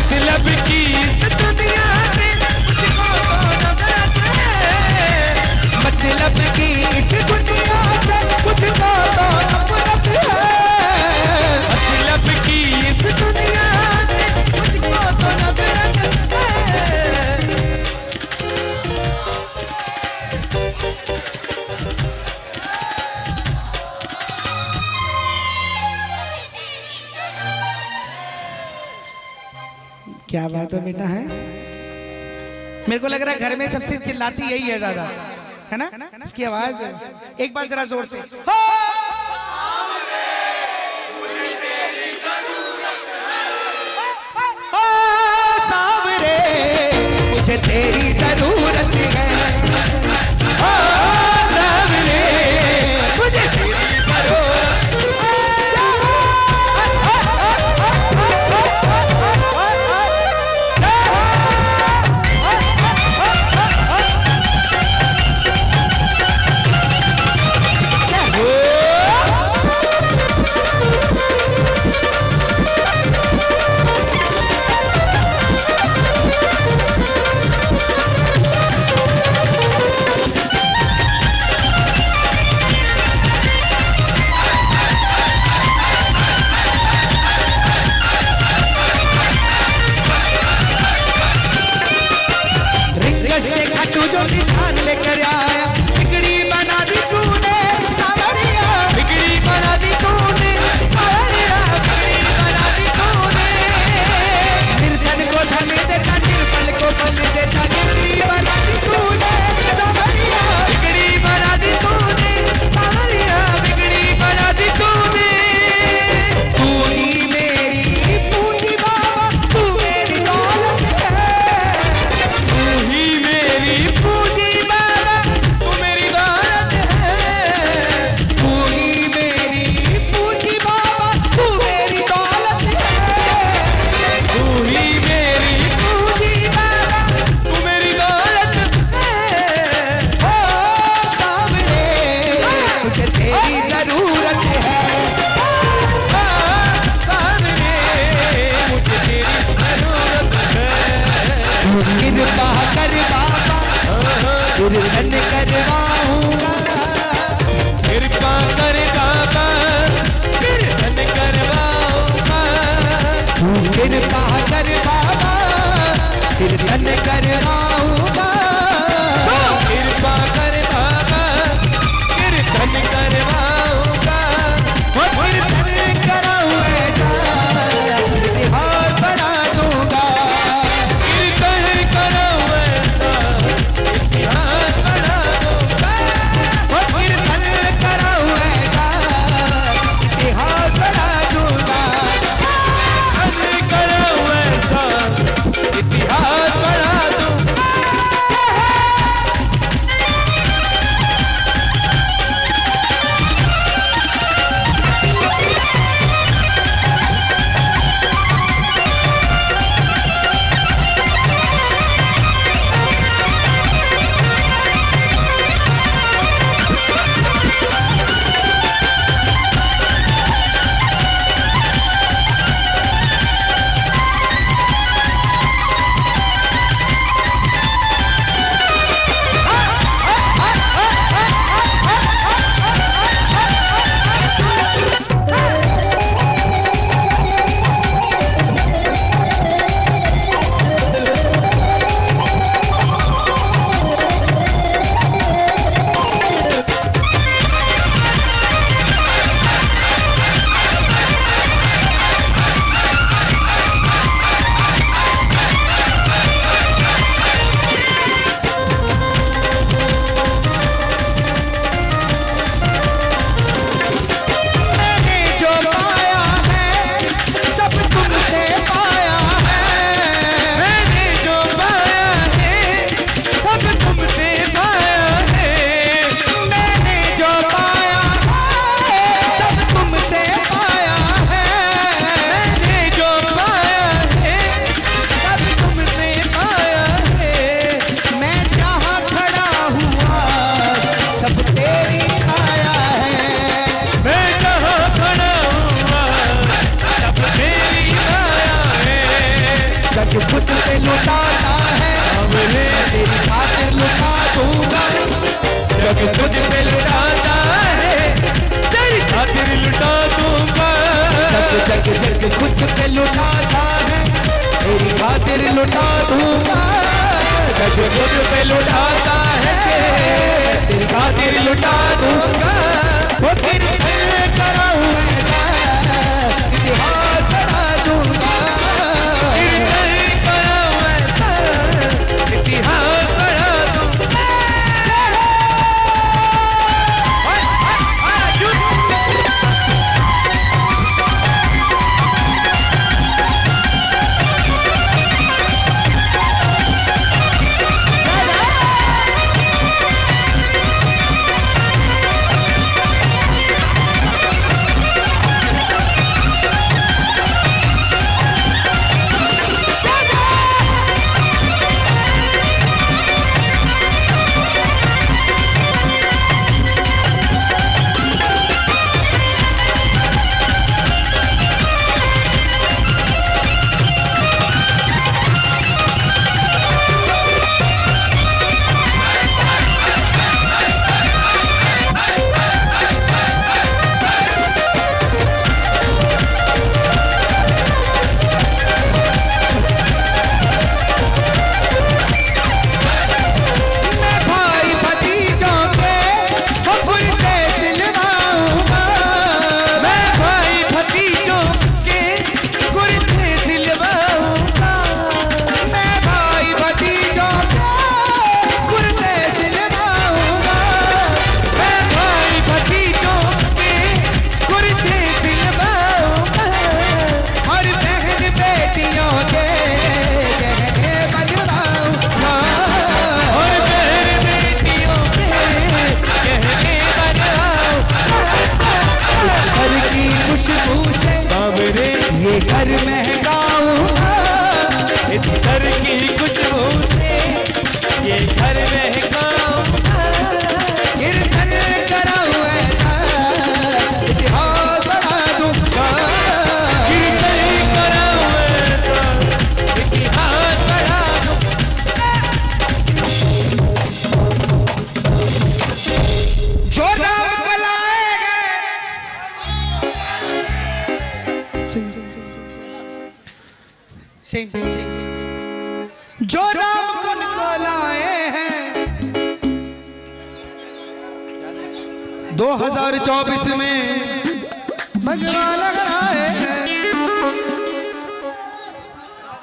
मतलब की इस दुनिया से मुझको तो नफरत है। मतलब की इस दुनिया से मुझको तो नफरत है। मतलब की इस दुनिया से मुझको तो नफरत है। क्या बात है बेटा है। मेरे को लग रहा है घर में सबसे चिल्लाती यही है ज्यादा, है ना? इसकी आवाज एक बार जरा जोर से। सावरे मुझे तेरी जरूरत है, सावरे मुझे तेरी तू जो निशान लेकर आया, बिगड़ी बना दी तूने सावरिया, बिगड़ी बना दी तूने सावरिया, बिगड़ी बना दी तूने। निर्धन को धन देता, निर्बल को बल देता, बिगड़ी बना दी तूने सावरिया, बिगड़ी बना दी तूने सावरिया, बिगड़ी बना दी तूने। तू ही मेरी पूंजी बाबा, तू मेरी दौलत है, तू ही मेरी पूंजी बाबा, तू मेरी दौलत है, तू ही मेरी पूंजी बाबा, तू मेरी दौलत है, तू ही मेरी पूंजी बाबा, तू मेरी दौलत है। ओ सावरे मुझे तेरी जरूरत है, सावरे मुझे तेरी जरूरत है। कृपा कर बाबा, कीर्तन करवाऊंगा, कृपा कर बाबा, कीर्तन करवाऊंगा, कृपा कर बाबा, कीर्तन करवाऊंगा, कृपा कर बाबा, कीर्तन करवाऊंगा, कीर्तन कराऊंगा, इतिहास बना दूंगा, कीर्तन कराऊंगा, इतिहास बना दूंगा, कीर्तन कराऊंगा, इतिहास बना दूंगा, कीर्तन कराऊंगा, इतिहास बना दूंगा। तुझ पे लुटाता है, तेरी खातिर लुटा दूंगा। जग जग जग खुद पे लुटाता है, तेरी खातिर लुटा दूंगा। जग खुद पे लुटाता है, तेरी खातिर लुटा दूंगा। वो कीर्तन कराऊंगा, इतिहास बना दूंगा। कीर्तन सेम जो राम कुल को लाए हैं 2024 में भगवान लगाए हैं।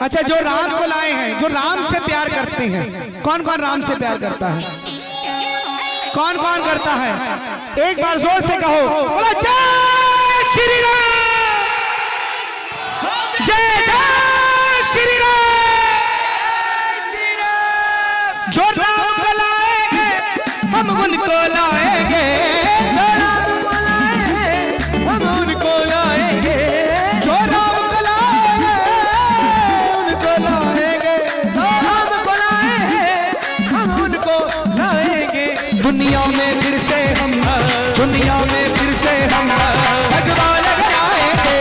अच्छा, जो राम को लाए हैं, जो राम से प्यार करते हैं, कौन कौन राम से प्यार करता है? कौन कौन करता है? एक बार जोर से कहो, बोलो जय श्री राम, जय जय श्री राम। जो राम को लाएंगे हम उनको लाएंगे, हम उनको लाएंगे, जो राम को लाएंगे उनको लाएंगे, हम को लाएंगे, हम उनको लाएंगे। दुनिया में फिर से हम, दुनिया में फिर से हम भगवान लगाएंगे,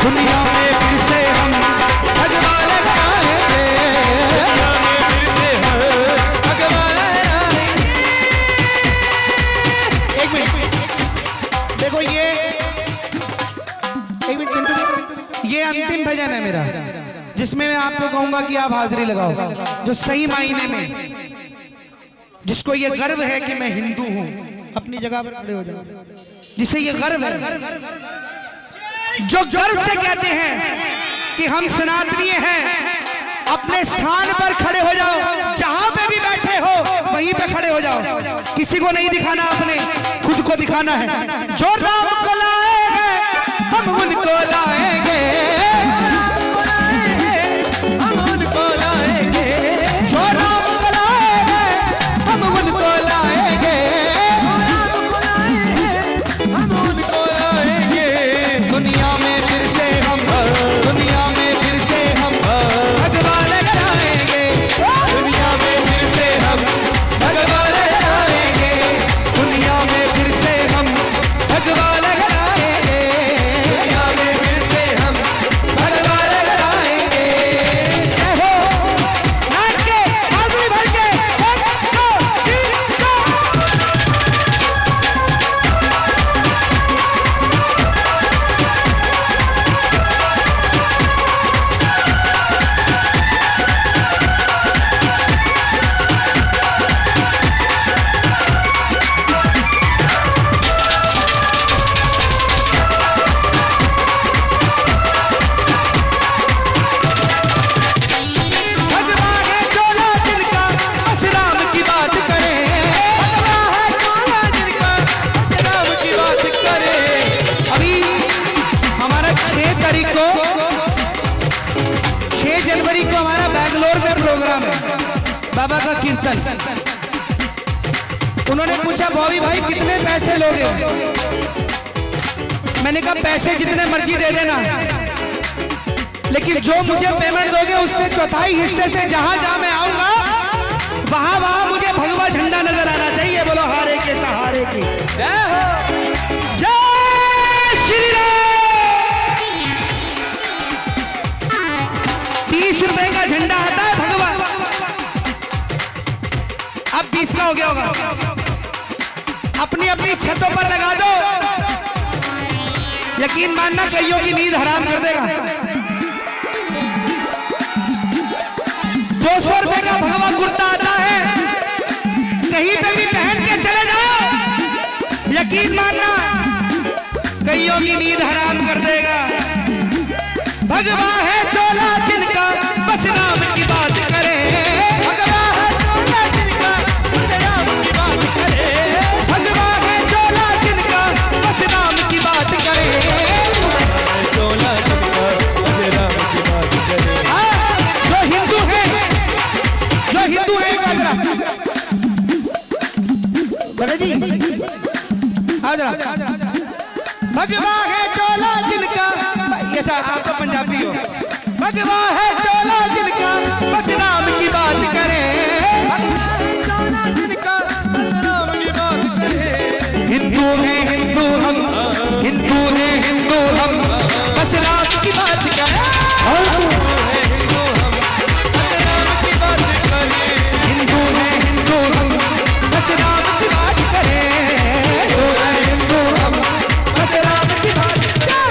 दुनिया में फिर से हम भगवान लगाएंगे। एक मिनट देखो, ये एक मिनट चिंटू, ये अंतिम भजन है मेरा, जिसमें मैं आपको कहूंगा कि आप हाजिरी लगाओ, जो सही मायने में जिसको ये गर्व है कि मैं हिंदू हूं, अपनी जगह पर खड़े हो जाओ, जिसे ये गर्व है, जो गर्व से कहते हैं कि हम सनातनीय हैं, अपने स्थान पर खड़े हो जाओ, जहां पे भी बैठे हो वहीं पे खड़े हो जाओ, किसी को नहीं दिखाना, अपने खुद को दिखाना है। जो राम को लाएंगे हम उनको लाएंगे, हम उनको लाएंगे, जो राम को लाएंगे हम उनको लाएंगे, हम उनको लाएंगे। दुनिया में फिर से हम, दुनिया में फिर से हम भगवान लगाएंगे, दुनिया में फिर से हम भगवान लगाएंगे, दुनिया में फिर से हम भगवान लगाएंगे, दुनिया में फिर से हम भगवान लगाएंगे। जय हो, नाच के हाजिरी भर के 1 2 3 4। भगवान है चोला जिनका बस राम की बात करे, राम की बात करे। अभी हमारा 6 तारीख को 6 जनवरी को हमारा बैंगलोर में प्रोग्राम है, बाबा का कीर्तन। उन्होंने पूछा बॉबी भाई कितने पैसे लोगे? मैंने कहा पैसे जितने मर्जी दे देना, लेकिन जो मुझे पेमेंट दोगे उससे चौथाई हिस्से से जहां जहां मैं आऊंगा वहां वहां मुझे भगवा झंडा नजर आना चाहिए। बोलो हारे के सहारे की जय हो। जय श्री राम। 30 रुपए का झंडा आता है भगवा, अब 20 का हो गया होगा। अपनी अपनी छतों पर लगा दो, यकीन मानना कईयों की नींद हराम कर देगा। 200 रुपए का भगवा कुर्ता आता है, कहीं पे भी पहन के चले जाओ, यकीन मानना कईयों की नींद हराम कर देगा। भगवा है चोला जिनका बस नाम की बात करे, भगवा है चोला जिनका बस राम की बात करे, भगवा है चोला जिनका बस नाम की बात करे। चोला जिनका बस राम की बात करे। हाँ, जो हिंदू है, जो हिंदू है जरा भगत जी आओ जरा। भगवा है चोला जिनका, ये आप तो पंजाबी हो। भगवा है चोला जिनका बस नाम की बात करे, चोला जिनका बस राम की बात करे। हिंदू है हिंदू हम, हिंदू है हिंदू हम बस राम की बात करे, हिंदू हम बस राम की बात करे। हिंदू है हिंदू हम बस राम की बात करे, हिंदू है हिंदू हम बस राम की बात करे।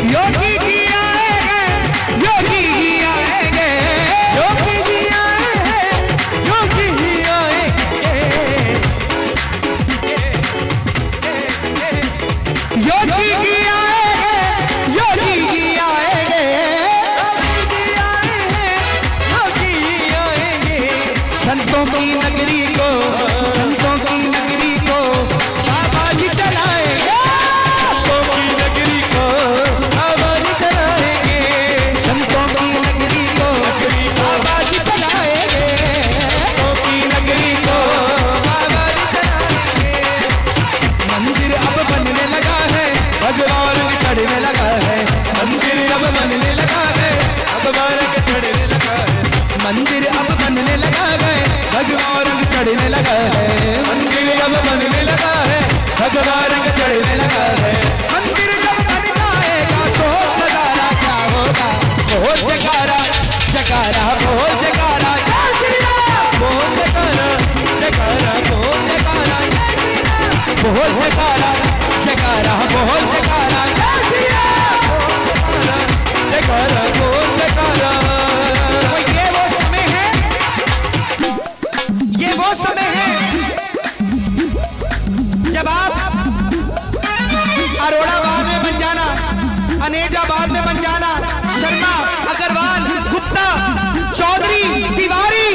योगी जी आएंगे, योगी जी आएंगे, योगी जी आए हैं, योगी जी आएंगे। योगी जी आएंगे, योगी जी आएंगे, योगी जी आएंगे। संतों की नगरी को, संतों की नगरी को बाबा जी चलाएंगे, संतों की नगरी को बाबा जी चलाएंगे। संतों की नगरी को बाबा जी चलाएंगे, संतों की नगरी को बाबा जी चलाएंगे। मंदिर अब बनने लगा है, भगवान भी चढ़ने लगा है, मंदिर अब बनने लगा है, भगवान के चढ़ने लगा है। मंदिर अब बनने लगा है, भगवान भी चढ़ने लगा है, मंदिर अब बनने लगा है, भगवान भी चढ़ने लगा है। मंदिर जब बन जाएगा तो नजारा क्या होगा, बहुत जयकारा जयकारा बहुत जयकारा, जय श्री राम। बोल जयकारा जयकारा बोल जयकारा जय श्री राम। बहुत जयकारा जयकारा बहुत जयकारा, जय श्री राम। जयकारा बोल जयकारा। तो ये वो समय है, ये वो समय है जब आप अरोड़ाबाद में बन जाना, अनेजाबाद में बन जाना, शर्मा, अग्रवाल, गुप्ता, चौधरी, तिवारी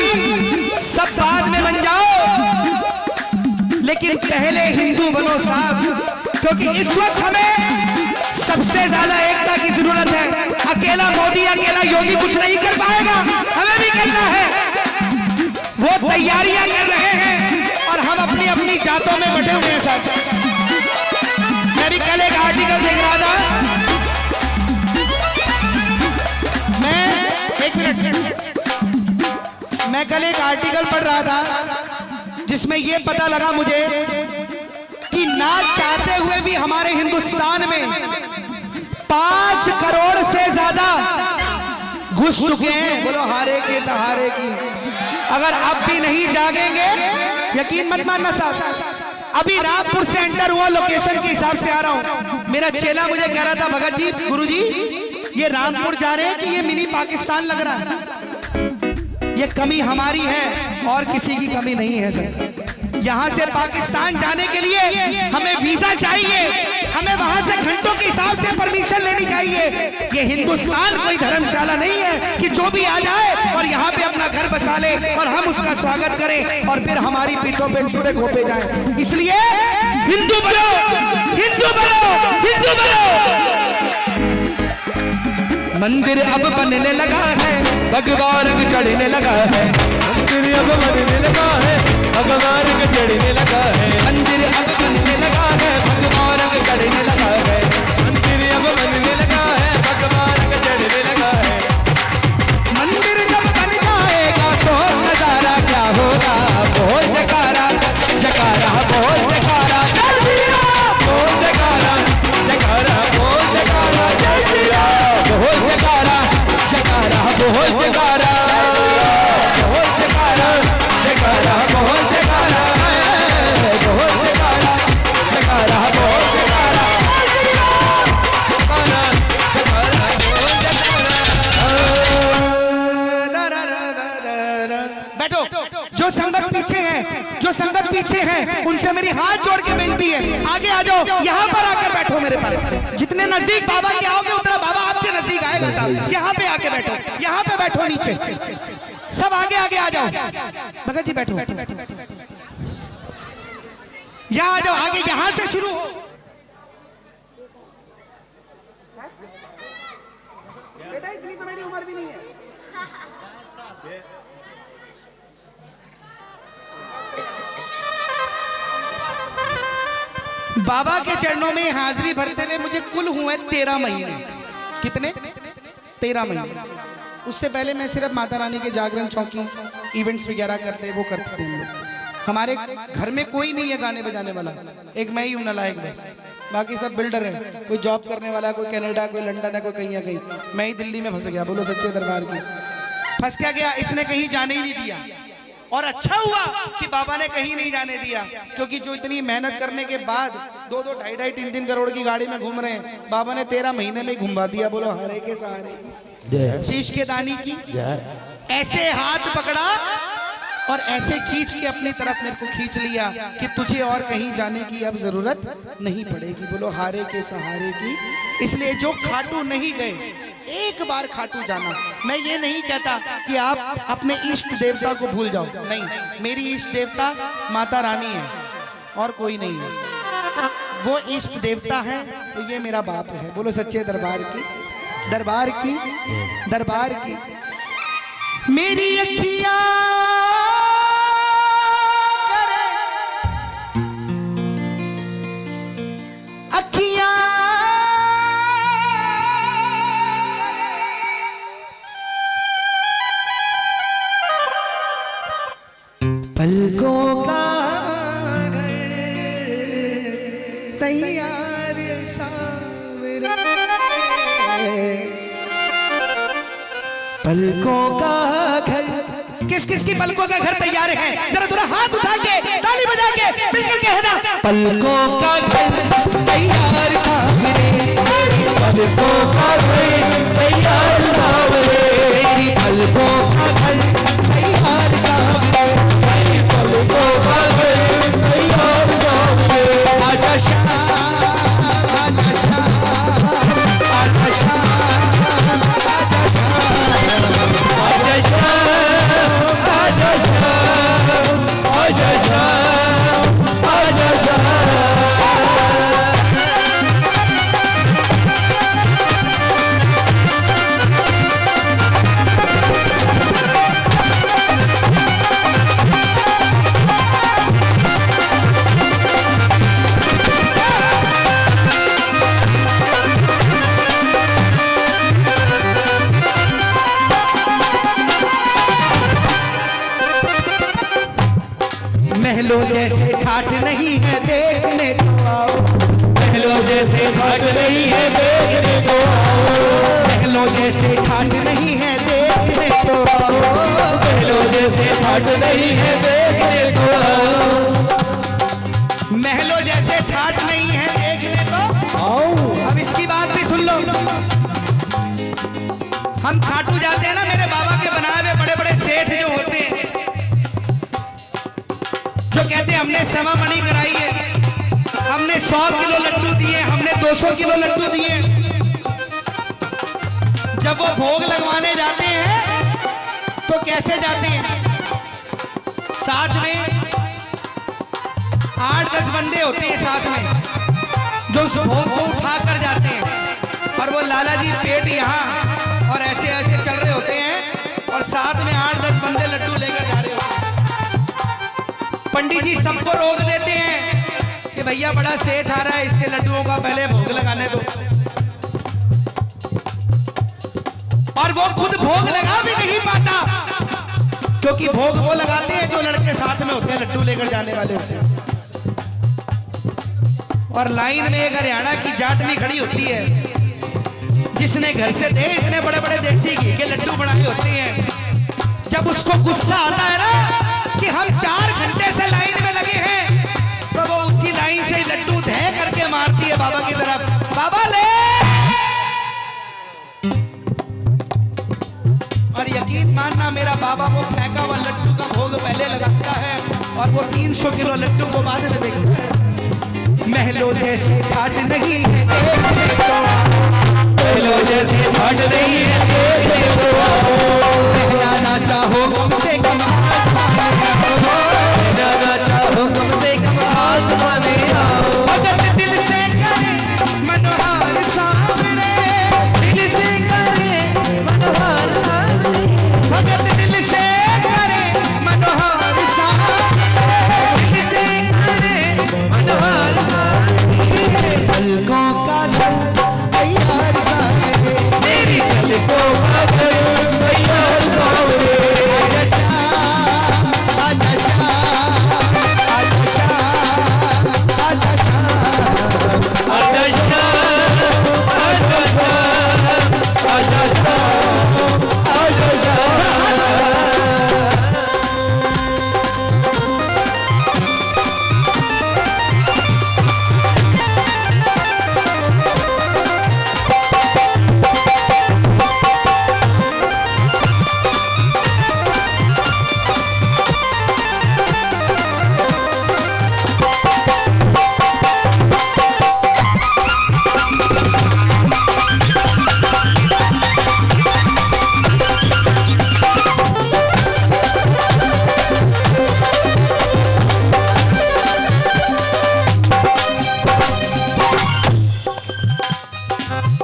सब बाद में बन जाओ, लेकिन पहले हिंदू बनो साहब, क्योंकि इस वक्त हमें सबसे ज्यादा एकता की जरूरत है। अकेला मोदी अकेला योगी कुछ नहीं कर पाएगा, हमें भी करना है। वो तैयारियां कर रहे हैं और हम अपनी अपनी जातों में बटे हुए हैं साहब। मैं भी कल एक आर्टिकल देख रहा था, मैं कल एक आर्टिकल पढ़ रहा था जिसमें यह पता लगा मुझे कि ना चाहते हुए भी हमारे हिंदुस्तान में 5 करोड़ से ज्यादा घुस चुके हैं। बोलो हारे के सहारे की। अगर आप भी नहीं जागेंगे, यकीन मत मानना साहब, अभी रामपुर से एंटर हुआ, लोकेशन के हिसाब से आ रहा हूं। मेरा चेला मुझे कह रहा था, भगत जी गुरुजी ये रामपुर जा रहे हैं कि ये मिनी पाकिस्तान लग रहा है। ये कमी हमारी है और किसी की कमी नहीं है सर। यहाँ से पाकिस्तान जाने के लिए हमें वीजा चाहिए, हमें वहां से घंटों के हिसाब से परमिशन लेनी चाहिए। ये हिंदुस्तान कोई धर्मशाला नहीं है कि जो भी आ जाए और यहाँ पे अपना घर बसा ले और हम उसका स्वागत करें और फिर हमारी पीठों पे छुरे घोंपे जाएं। इसलिए हिंदू बनो, हिंदू बनो, हिंदू बनो। मंदिर अब बनने लगा है, भगवान भी चढ़ने लगा है, मंदिर अब बनने लगा है, भगवान के चढ़ने लगा है। मंदिर अब बनने लगा है, भगवान भी चढ़ने लगा है, मंदिर अब बनने लगा है, भगवान के चढ़ने लगा है। मंदिर जब बन जाएगा तो नजारा क्या होगा, बहुत जयकारा जयकारा बहुत जयकारा, जय श्री राम। बोल जयकारा जयकारा बोल जयकारा जय श्री राम। बहुत जयकारा जयकारा बहुत जयकारा, बहुत जयकारा जयकारा बहुत जयकारा, बहुत जयकारा जयकारा बहुत जयकारा, जय श्री राम। जयकारा बोल जयकारा। बैठो। जो संगत पीछे है, जो संगत पीछे है, उनसे मेरी हाथ जोड़ के बेनती है, आगे आ जाओ, यहाँ पर आकर बैठो मेरे पास। जितने नजदीक बाबा के आओगे उतना बाबा आपके नजदीक आएगा साहब। यहाँ पे आके बैठो, यहाँ पे बैठो, नीचे सब आगे आगे आ जाओ। भगत जी बैठो, यहाँ आ जाओ, आगे यहाँ से शुरू हो। बेटा इतनी तो मेरी उम्र भी नहीं है। बाबा के चरणों में हाजिरी भरते हुए मुझे कुल हुए 13 महीने। कितने? 13 महीने। उससे पहले मैं सिर्फ माता रानी के जागरण चौकी इवेंट्स वगैरह करते वो करते थे हम लोग। हमारे घर में कोई नहीं है गाने बजाने वाला, एक मैं ही हूं नालायक बस, बाकी सब बिल्डर है। कोई जॉब करने वाला है, कोई कनाडा, कोई लंदन है, कोई कहीं कहीं। मैं ही दिल्ली में फंस गया। बोलो सच्चे दरबार की। फंस क्या गया, इसने कहीं जाने ही नहीं दिया। और अच्छा हुआ कि बाबा ने कहीं नहीं जाने दिया, क्योंकि जो इतनी मेहनत करने के बाद 2-2, 2.5-2.5, 3-3 करोड़ की गाड़ी में घूम रहे हैं, बाबा ने 13 महीने में घुमा दिया। बोलो हरे के सहारे, शीश के दानी की। ऐसे हाथ पकड़ा और ऐसे खींच के अपनी तरफ मेरे को खींच लिया कि तुझे और कहीं जाने की अब जरूरत नहीं पड़ेगी। बोलो हारे के सहारे की। इसलिए जो खाटू नहीं गए, एक बार खाटू जाना। मैं ये नहीं कहता कि आप अपने इष्ट देवता को भूल जाओ, नहीं, मेरी इष्ट देवता माता रानी है और कोई नहीं है। वो इष्ट देवता है तो ये मेरा बाप है। बोलो सच्चे दरबार की, दरबार की, दरबार की। मेरी अखियां पलकों का तैयार सावरे, पलकों का घर। किस किस की पलकों का घर तैयार है? जरा थोड़ा हाथ उठा के ताली बजा के बिल्कुल कहना, पलकों का घर तैयार सावरे, पलकों का घर तैयार सावरे, मेरी पलकों का घर तैयार सावरे, पलकों का घर तैयार सावरे। आजा शाम, आजा शाम, आजा शाम, आजा शाम, आजा शाम, आजा शाम, आजा शाम। महलों जैसे ठाठ नहीं है देखने को आओ, महलों जैसे ठाठ नहीं है देखने को आओ, महलों जैसे ठाठ नहीं है देखने को आओ, महलों जैसे ठाठ नहीं है देखने को आओ, महलों जैसे ठाठ नहीं है देखने को आओ। अब इसकी बात भी सुन लो। हम खाटू जाते हैं ना, मेरे बाबा के बनाए हुए बड़े बड़े सेठ जो होते हैं, जो कहते हैं हमने सवा मणि कराई है, हमने 100 किलो लड्डू दिए, हमने 200 किलो लड्डू दिए। जब वो भोग लगवाने जाते हैं तो कैसे जाते हैं? साथ में 8-10 बंदे होते हैं साथ में, जो उस भोग को उठा कर जाते हैं। और वो लाला जी पेट यहाँ और ऐसे ऐसे चल रहे होते हैं और साथ में 8-10 बंदे लड्डू लेकर जा रहे होते हैं। पंडित जी सबको रोक देते हैं कि भैया बड़ा सेठ आ रहा है, इसके लड्डुओं का पहले भोग लगाने दो। और वो खुद भोग लगा भी नहीं पाता, क्योंकि भोग वो लगाते हैं जो लड़के साथ में होते हैं, लड्डू लेकर जाने वाले होते हैं। और लाइन में एक हरियाणा की जाटनी खड़ी होती है, जिसने घर से दे इतने बड़े बड़े देसी घी के लड्डू बनाए होते हैं। जब उसको गुस्सा आता है ना कि हम 4 घंटे से लाइन में लगे हैं, तो वो उसी लाइन से लड्डू धै करके मारती है बाबा की तरफ, बाबा ले। और यकीन मानना मेरा बाबा वो फेंका हुआ लड्डू का भोग पहले लगाता है और वो 300 किलो लड्डू को बाद में देखता है। महलों जैसे ठाठ नहीं है देखने को आओ, महलों जैसे ठाठ नहीं है देखने को आओ, कहना चाहो मुझसे कम जाना चाहो कम से कम आसमां में आओ, भगत दिल से करे मनोहर सावरे, दिल से करे मनोहर सावरे, भगत दिल से करे मनोहर सावरे, दिल से करे मनोहर सावरे, पलकों का घर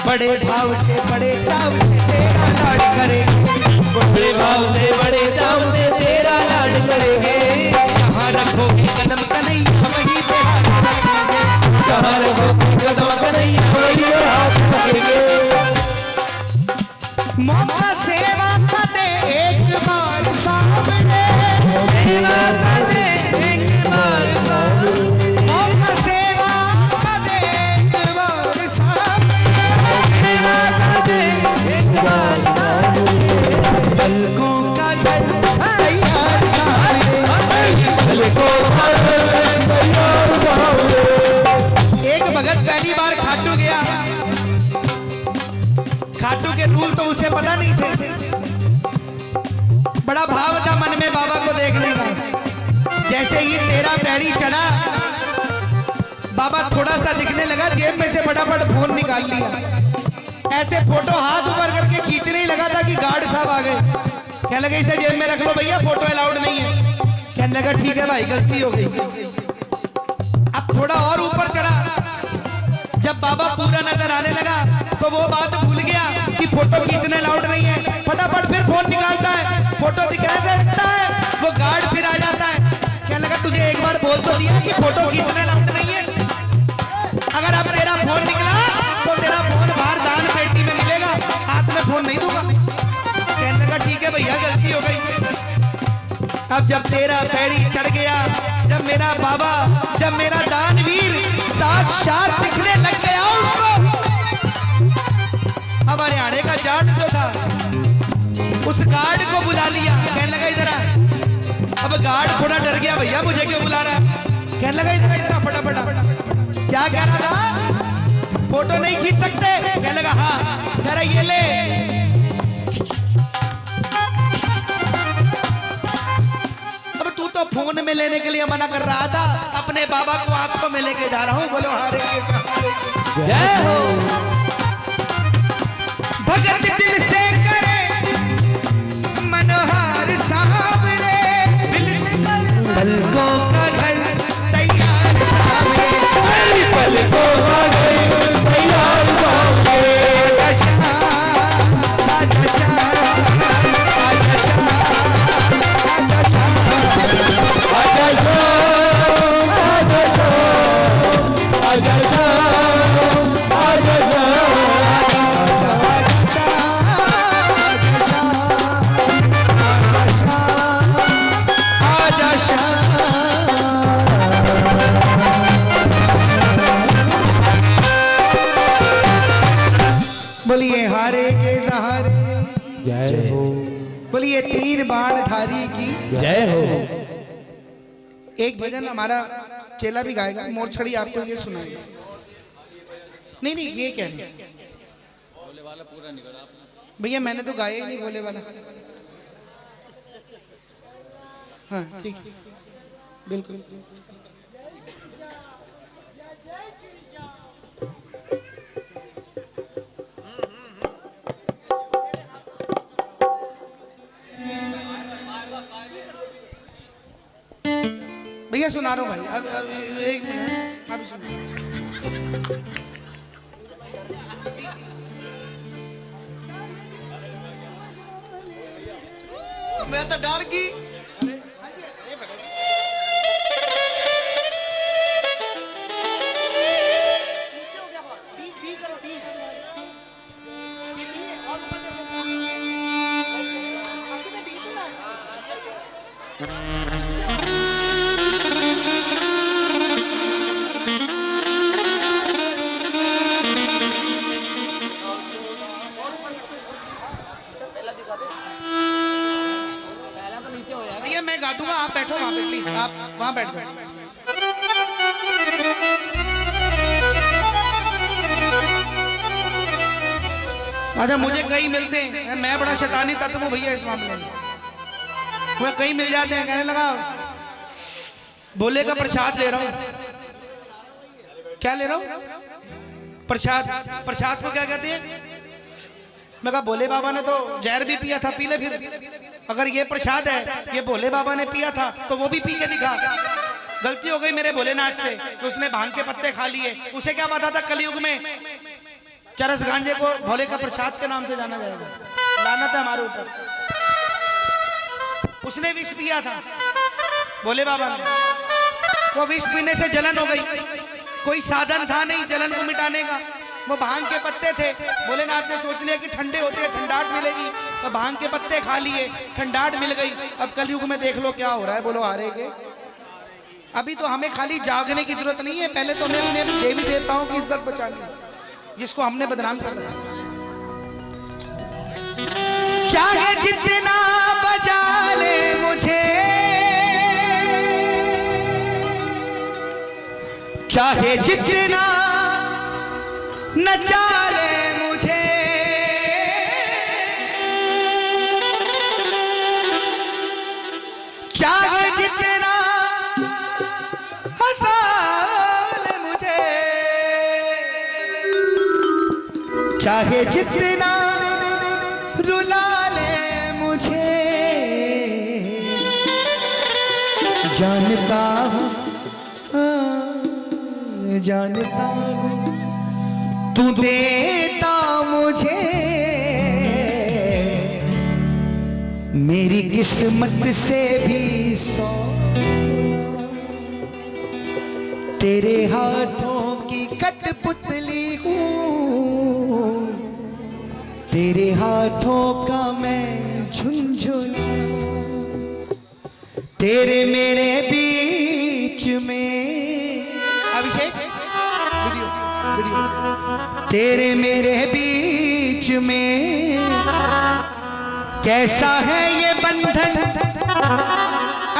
बड़े भाव से बड़े चाव से तेरा लाड करेंगे, बड़े भाव से बड़े चाव से तेरा लाड करेंगे। जहाँ रखोगे कदम कन्हैया वहीं पे हाथ रखेंगे, जहाँ रखोगे कदम कन्हैया वहीं पे हाथ रखेंगे। मौका सेवा का दे एक बार सामने, सेवा का दे एक बार सामने, मौका सेवा का दे एक बार सामने, सेवा का दे एक बार सामने। पलकों का घर तैयार सामने, पलकों का घर तैयार सामने। एक भगत पहली बार खाटू गया। खाटू के रूल तो उसे पता नहीं थे। बड़ा भाव था मन में बाबा को देखने का। जैसे ही तेरा पैड़ी चढ़ा, बाबा थोड़ा सा दिखने लगा, जेब में से फटाफट फोन निकाल लिया। ऐसे फोटो हाथ ऊपर करके खींचने ही लगा था कि गार्ड साहब आ गए। कहने लगे इसे जेब में रख लो भैया, फोटो अलाउड नहीं है। कहने लगा ठीक है भाई, गलती हो गई। अब थोड़ा और ऊपर चढ़ा, जब बाबा पूरा नजर आने लगा तो वो बात भूल गया कि फोटो खींचने अलाउड नहीं है। फटाफट फिर फोन निकालता है, फोटो दिखाने लगता है, वो गार्ड फिर आ जाता है। कहने लगा तुझे एक बार बोल तो दिया कि फोटो खींचने अलाउड नहीं है। अगर अब तेरा फोन निकला तो तेरा फोन बाहर दान पेटी में मिलेगा, हाथ में फोन नहीं दूंगा। कहने लगा ठीक है भैया, गलती हो गई। अब जब तेरा पैड़ी चढ़ गया, जब मेरा बाबा, जब मेरा दानवीर साक्षात दिखने लग गया उसको, अब हरियाणे का जाट जो था उस गार्ड को बुला लिया। कहने लगा इधर आ। अब गार्ड थोड़ा डर गया, भैया मुझे क्यों बुला रहा है। कहने लगा इधर इधर फटाफट। क्या कह रहा था, फोटो नहीं खींच सकते। कहने लगा हाँ। जरा ये ले। तो फोन में लेने के लिए मना कर रहा था, अपने बाबा को आंखों में लेके जा रहा हूं। बोलो हरे जय हो। भगत दिल से करे मनोहर सावरे, पलकों का घर तैयार सावरे, पलकों का घर तैयार सामने। बोलिए हारे के सहारे, जय हो। बोलिए तीन बाण धारी की जय हो। एक भजन हमारा चेला भी गाएगा, मोरछड़ी आपको ये सुनाएगा। नहीं नहीं, ये क्या नहीं भैया, मैंने तो गाया ही नहीं भोले वाला। हाँ ठीक है, बिल्कुल। भैया सुना रहा हूँ भाई, अब एक मिनट, अभी सुनो। मैं तो डर गई। भैया मैं गा दूंगा, आप बैठो वहां पे प्लीज, आप वहां बैठ जाओ। अच्छा मुझे कई मिलते हैं, मैं बड़ा शैतानी तत्व हूँ भैया इस मामले में। मुझे कई मिल जाते हैं, कहने लगा भोले का प्रसाद ले रहा हूँ। क्या ले रहा हूँ? प्रसाद। प्रसाद को क्या कहते हैं? मैं कहा भोले बाबा ने तो जहर भी पिया था, पी ले फिर। अगर ये प्रसाद है, ये भोले बाबा ने पिया था तो वो भी पी के दिखा। गलती हो गई मेरे भोलेनाथ से, तो उसने भांग के पत्ते खा लिए। उसे क्या पता था कलयुग में चरस गांजे को भोले का प्रसाद के नाम से जाना जाएगा। लानत है हमारे ऊपर। उसने विष पिया था भोले बाबा ने, वो विष पीने से जलन हो गई। कोई साधन था नहीं जलन को मिटाने का, वो भांग के पत्ते थे। भोलेनाथ ने सोच लिया कि ठंडे होते हैं ठंडाट मिलेगी, तो भांग के पत्ते खा लिए, ठंडाट मिल गई। अब कलयुग में देख लो क्या हो रहा है, बोलो हारे के। अभी तो हमें खाली जागने की जरूरत नहीं है, पहले तो हमें अपने देवी देवताओं की इज्जत बचानी है, जिसको हमने बदनाम कर दिया। चाहे जितना बजा ले मुझे, चाहे जितना नचा ले मुझे, चाहे जितना हंसा ले मुझे, चाहे जितना रुला ले मुझे, जानता हूँ जानता हूँ तू देता मुझे मेरी किस्मत से भी 100। तेरे हाथों की कठपुतली हूँ, तेरे हाथों का मैं झुनझुना, तेरे मेरे बीच में अभिषेक वीडियो वीडियो, तेरे मेरे बीच में कैसा है ये बंधन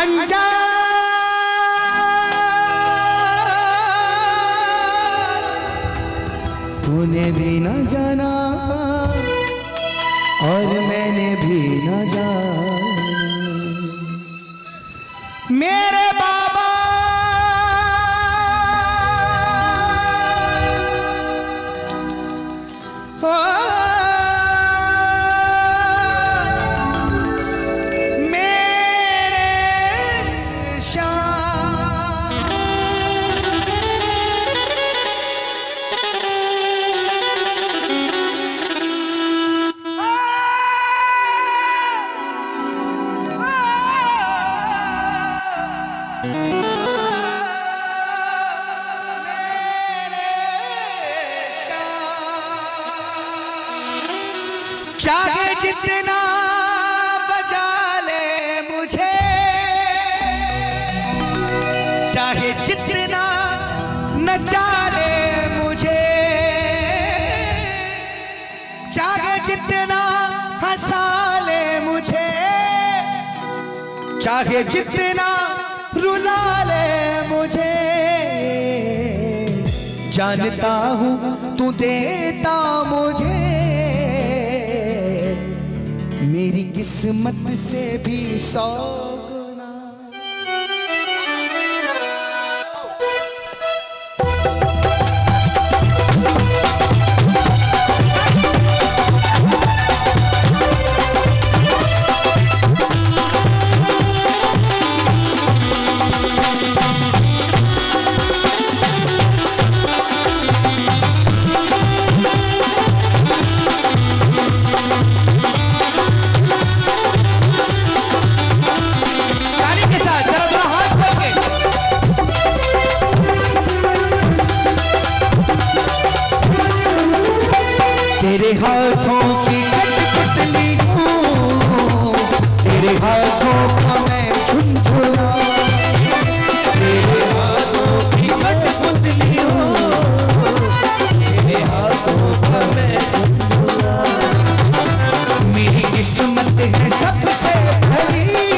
अनजान, तूने भी न जाना और मैंने भी न जाना। मेरे बाबा चाहे जितना बजा ले मुझे, चाहे जितना नचा ले मुझे, चाहे जितना हंसा ले मुझे, चाहे जितना रुला ले मुझे, जानता हूँ तू देता मुझे मेरी किस्मत से भी 100 गुना। तेरे हाथों की कठपुतली हूँ, तेरे हाथों का मैं झुनझुना, तेरे हाथों की कठपुतली हूँ, तेरे हाथों का मैं झुनझुना, मेरी किस्मत है सबसे भली,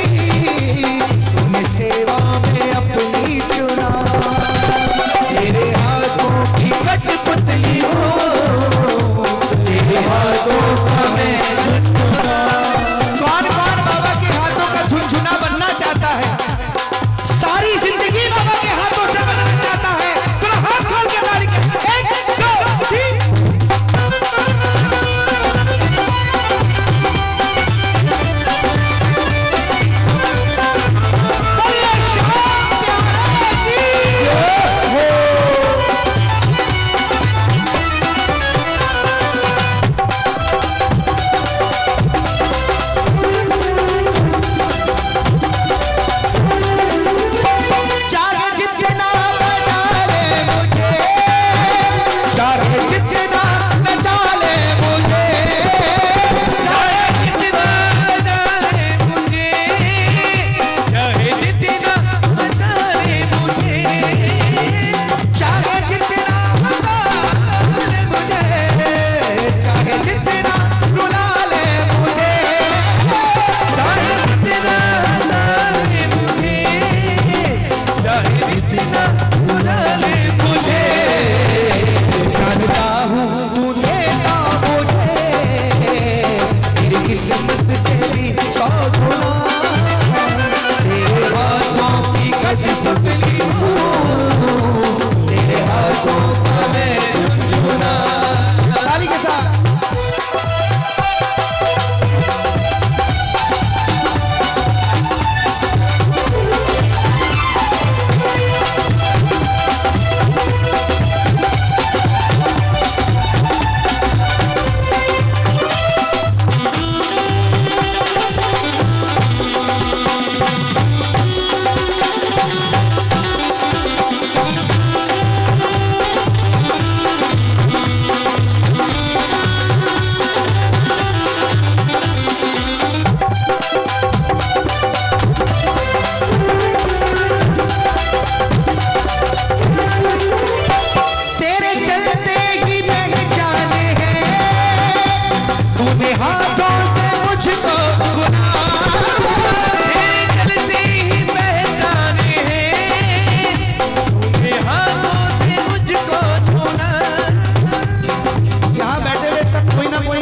तुम्हें सेवा में अपनी चुना, तेरे हाथों की कठपुतली हूँ, हाथों का मैं झुनझुना। कौन कौन बाबा के हाथों का झुनझुना बनना चाहता है? सारी जिंदगी बाबा के हाथों से बनना चाहता है? तो हाथ खोल के ताली के 1 2 3। तूने हाथों से मुझको तेरे चलते ही पहचाने हैं, तूने हाथों से मुझको छूना। यहाँ बैठे हुए सब कोई ना कोई,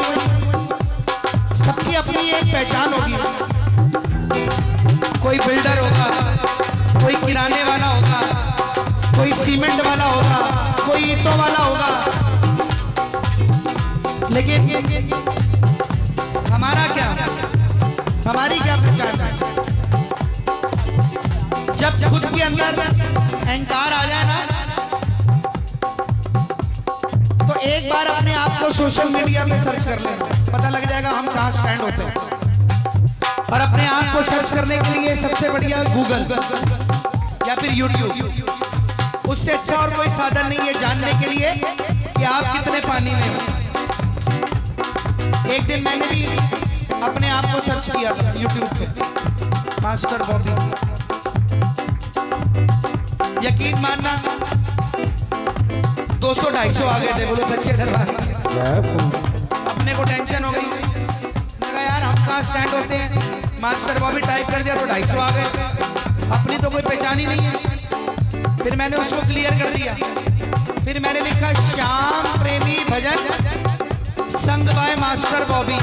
सबकी अपनी एक पहचान होगी। कोई बिल्डर होगा, कोई किराने वाला होगा, कोई सीमेंट वाला होगा, कोई ईंटों वाला होगा, लेकिन हमारा क्या, हमारी क्या पहचान है? जब खुद के अंदर अहंकार आ जाए ना, तो एक बार अपने आप को सोशल मीडिया पे सर्च कर लें, पता लग जाएगा हम कहाँ स्टैंड होते हैं। और अपने आप को सर्च करने के लिए सबसे बढ़िया गूगल या फिर यूट्यूब, उससे अच्छा और कोई साधन नहीं है जानने के लिए कि आप कितने पानी में हो। एक दिन मैंने भी अपने आप को सर्च किया था यूट्यूब पे, मास्टर बॉबी। यकीन मानना 200-250 आ गए थे, बोलो सच्चे दरबार। अपने को टेंशन हो गई, मैं कहा यार हम कहाँ स्टैंड होते हैं। मास्टर बॉबी टाइप कर दिया तो 250 आ गए, अपनी तो कोई पहचान ही नहीं है। फिर मैंने उसको क्लियर कर दिया, फिर मैंने लिखा श्याम प्रेमी भजन संग बाय मास्टर बॉबी।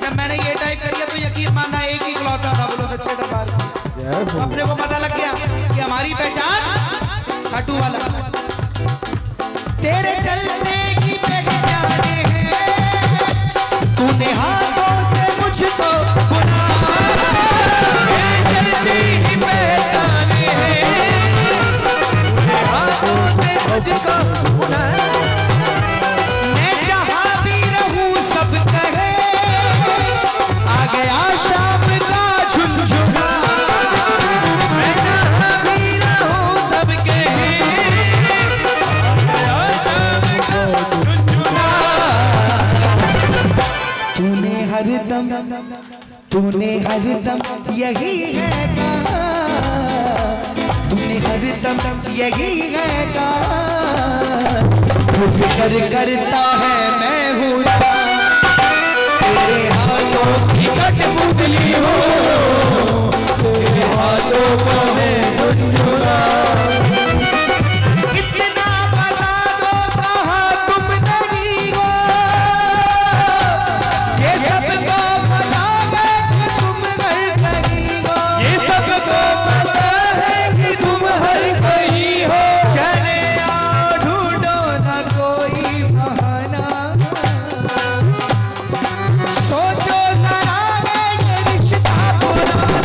जब मैंने ये टाइप कर दिया तो यकीन मानना एक ही इकलौता था, बोलो सच्चे दरबार। अपने को पता लग गया कि हमारी पहचान खाटू वाला। तेरे चलते की पहचाने हैं, तूने हाथों से मुझको बुना। तेरे चलते ही पहचाने हैं, तूने हाथों से मुझको छूना। मैं जहाँ भी रहूं सब कहे आ गया शाम का झुनझुना। मैं जहाँ भी रहूं सब कहे आ गया शाम का झुनझुना। तूने हरदम यही है कहा, तूने हरदम यही है कहा, तू फिक्र करता है मैं हूँ तेरे हाथों की कठपुतली हो, तेरे हाथों को मैं झुनझुना। इतना बता दो कहाँ तुम नहीं हो, ये सबको पता है कि तुम हर कहीं हो। ये सबको पता है कि तुम हर कहीं हो। चले आओ ढूंढो न कोई बहाना, सोचो जरा है ये रिश्ता पुराना।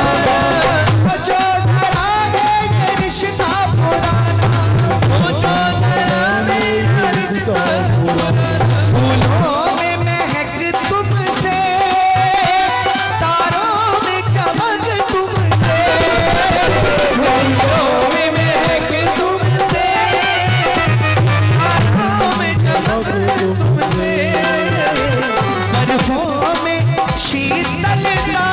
सोचो जरा है ये रिश्ता पुराना। सोचो जरा मेरा रिश्ता पुराना। फूलों में महक तुमसे, तारों में चमक तुमसे, फूलों में महक तुमसे, आँखों में चमक तुमसे। बर्फों में शीतलता,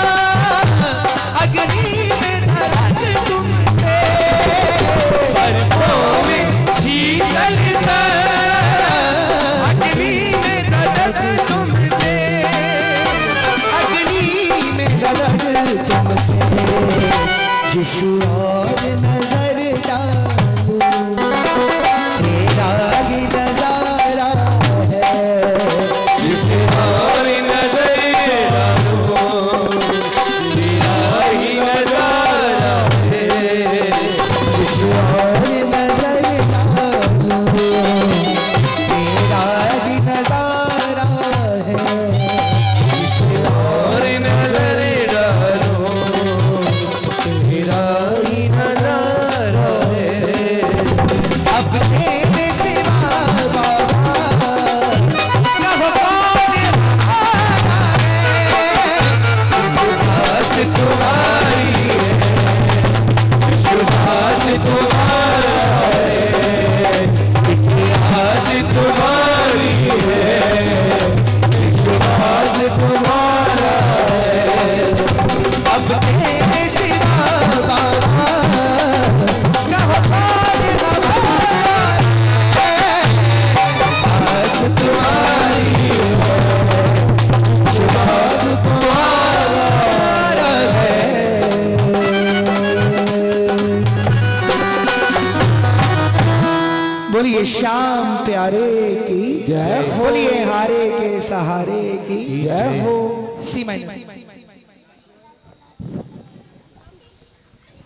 अग्नि में धड़क तुमसे, बर्फों में शीतलता, अग्नि में धड़क तुमसे। अग्नि में धड़क तुमसे। जिस और नजर डालूं तेरा ही नजारा है, जिस और नजर डालो, तेरा ही नजारा है। जिस और नजर डालूं तेरा ही नजारा है। और नजर डालो, तेरा ही बोलिए श्याम प्यारे की जय हो। बोलिए हारे के सहारे की जय हो। सी माइनर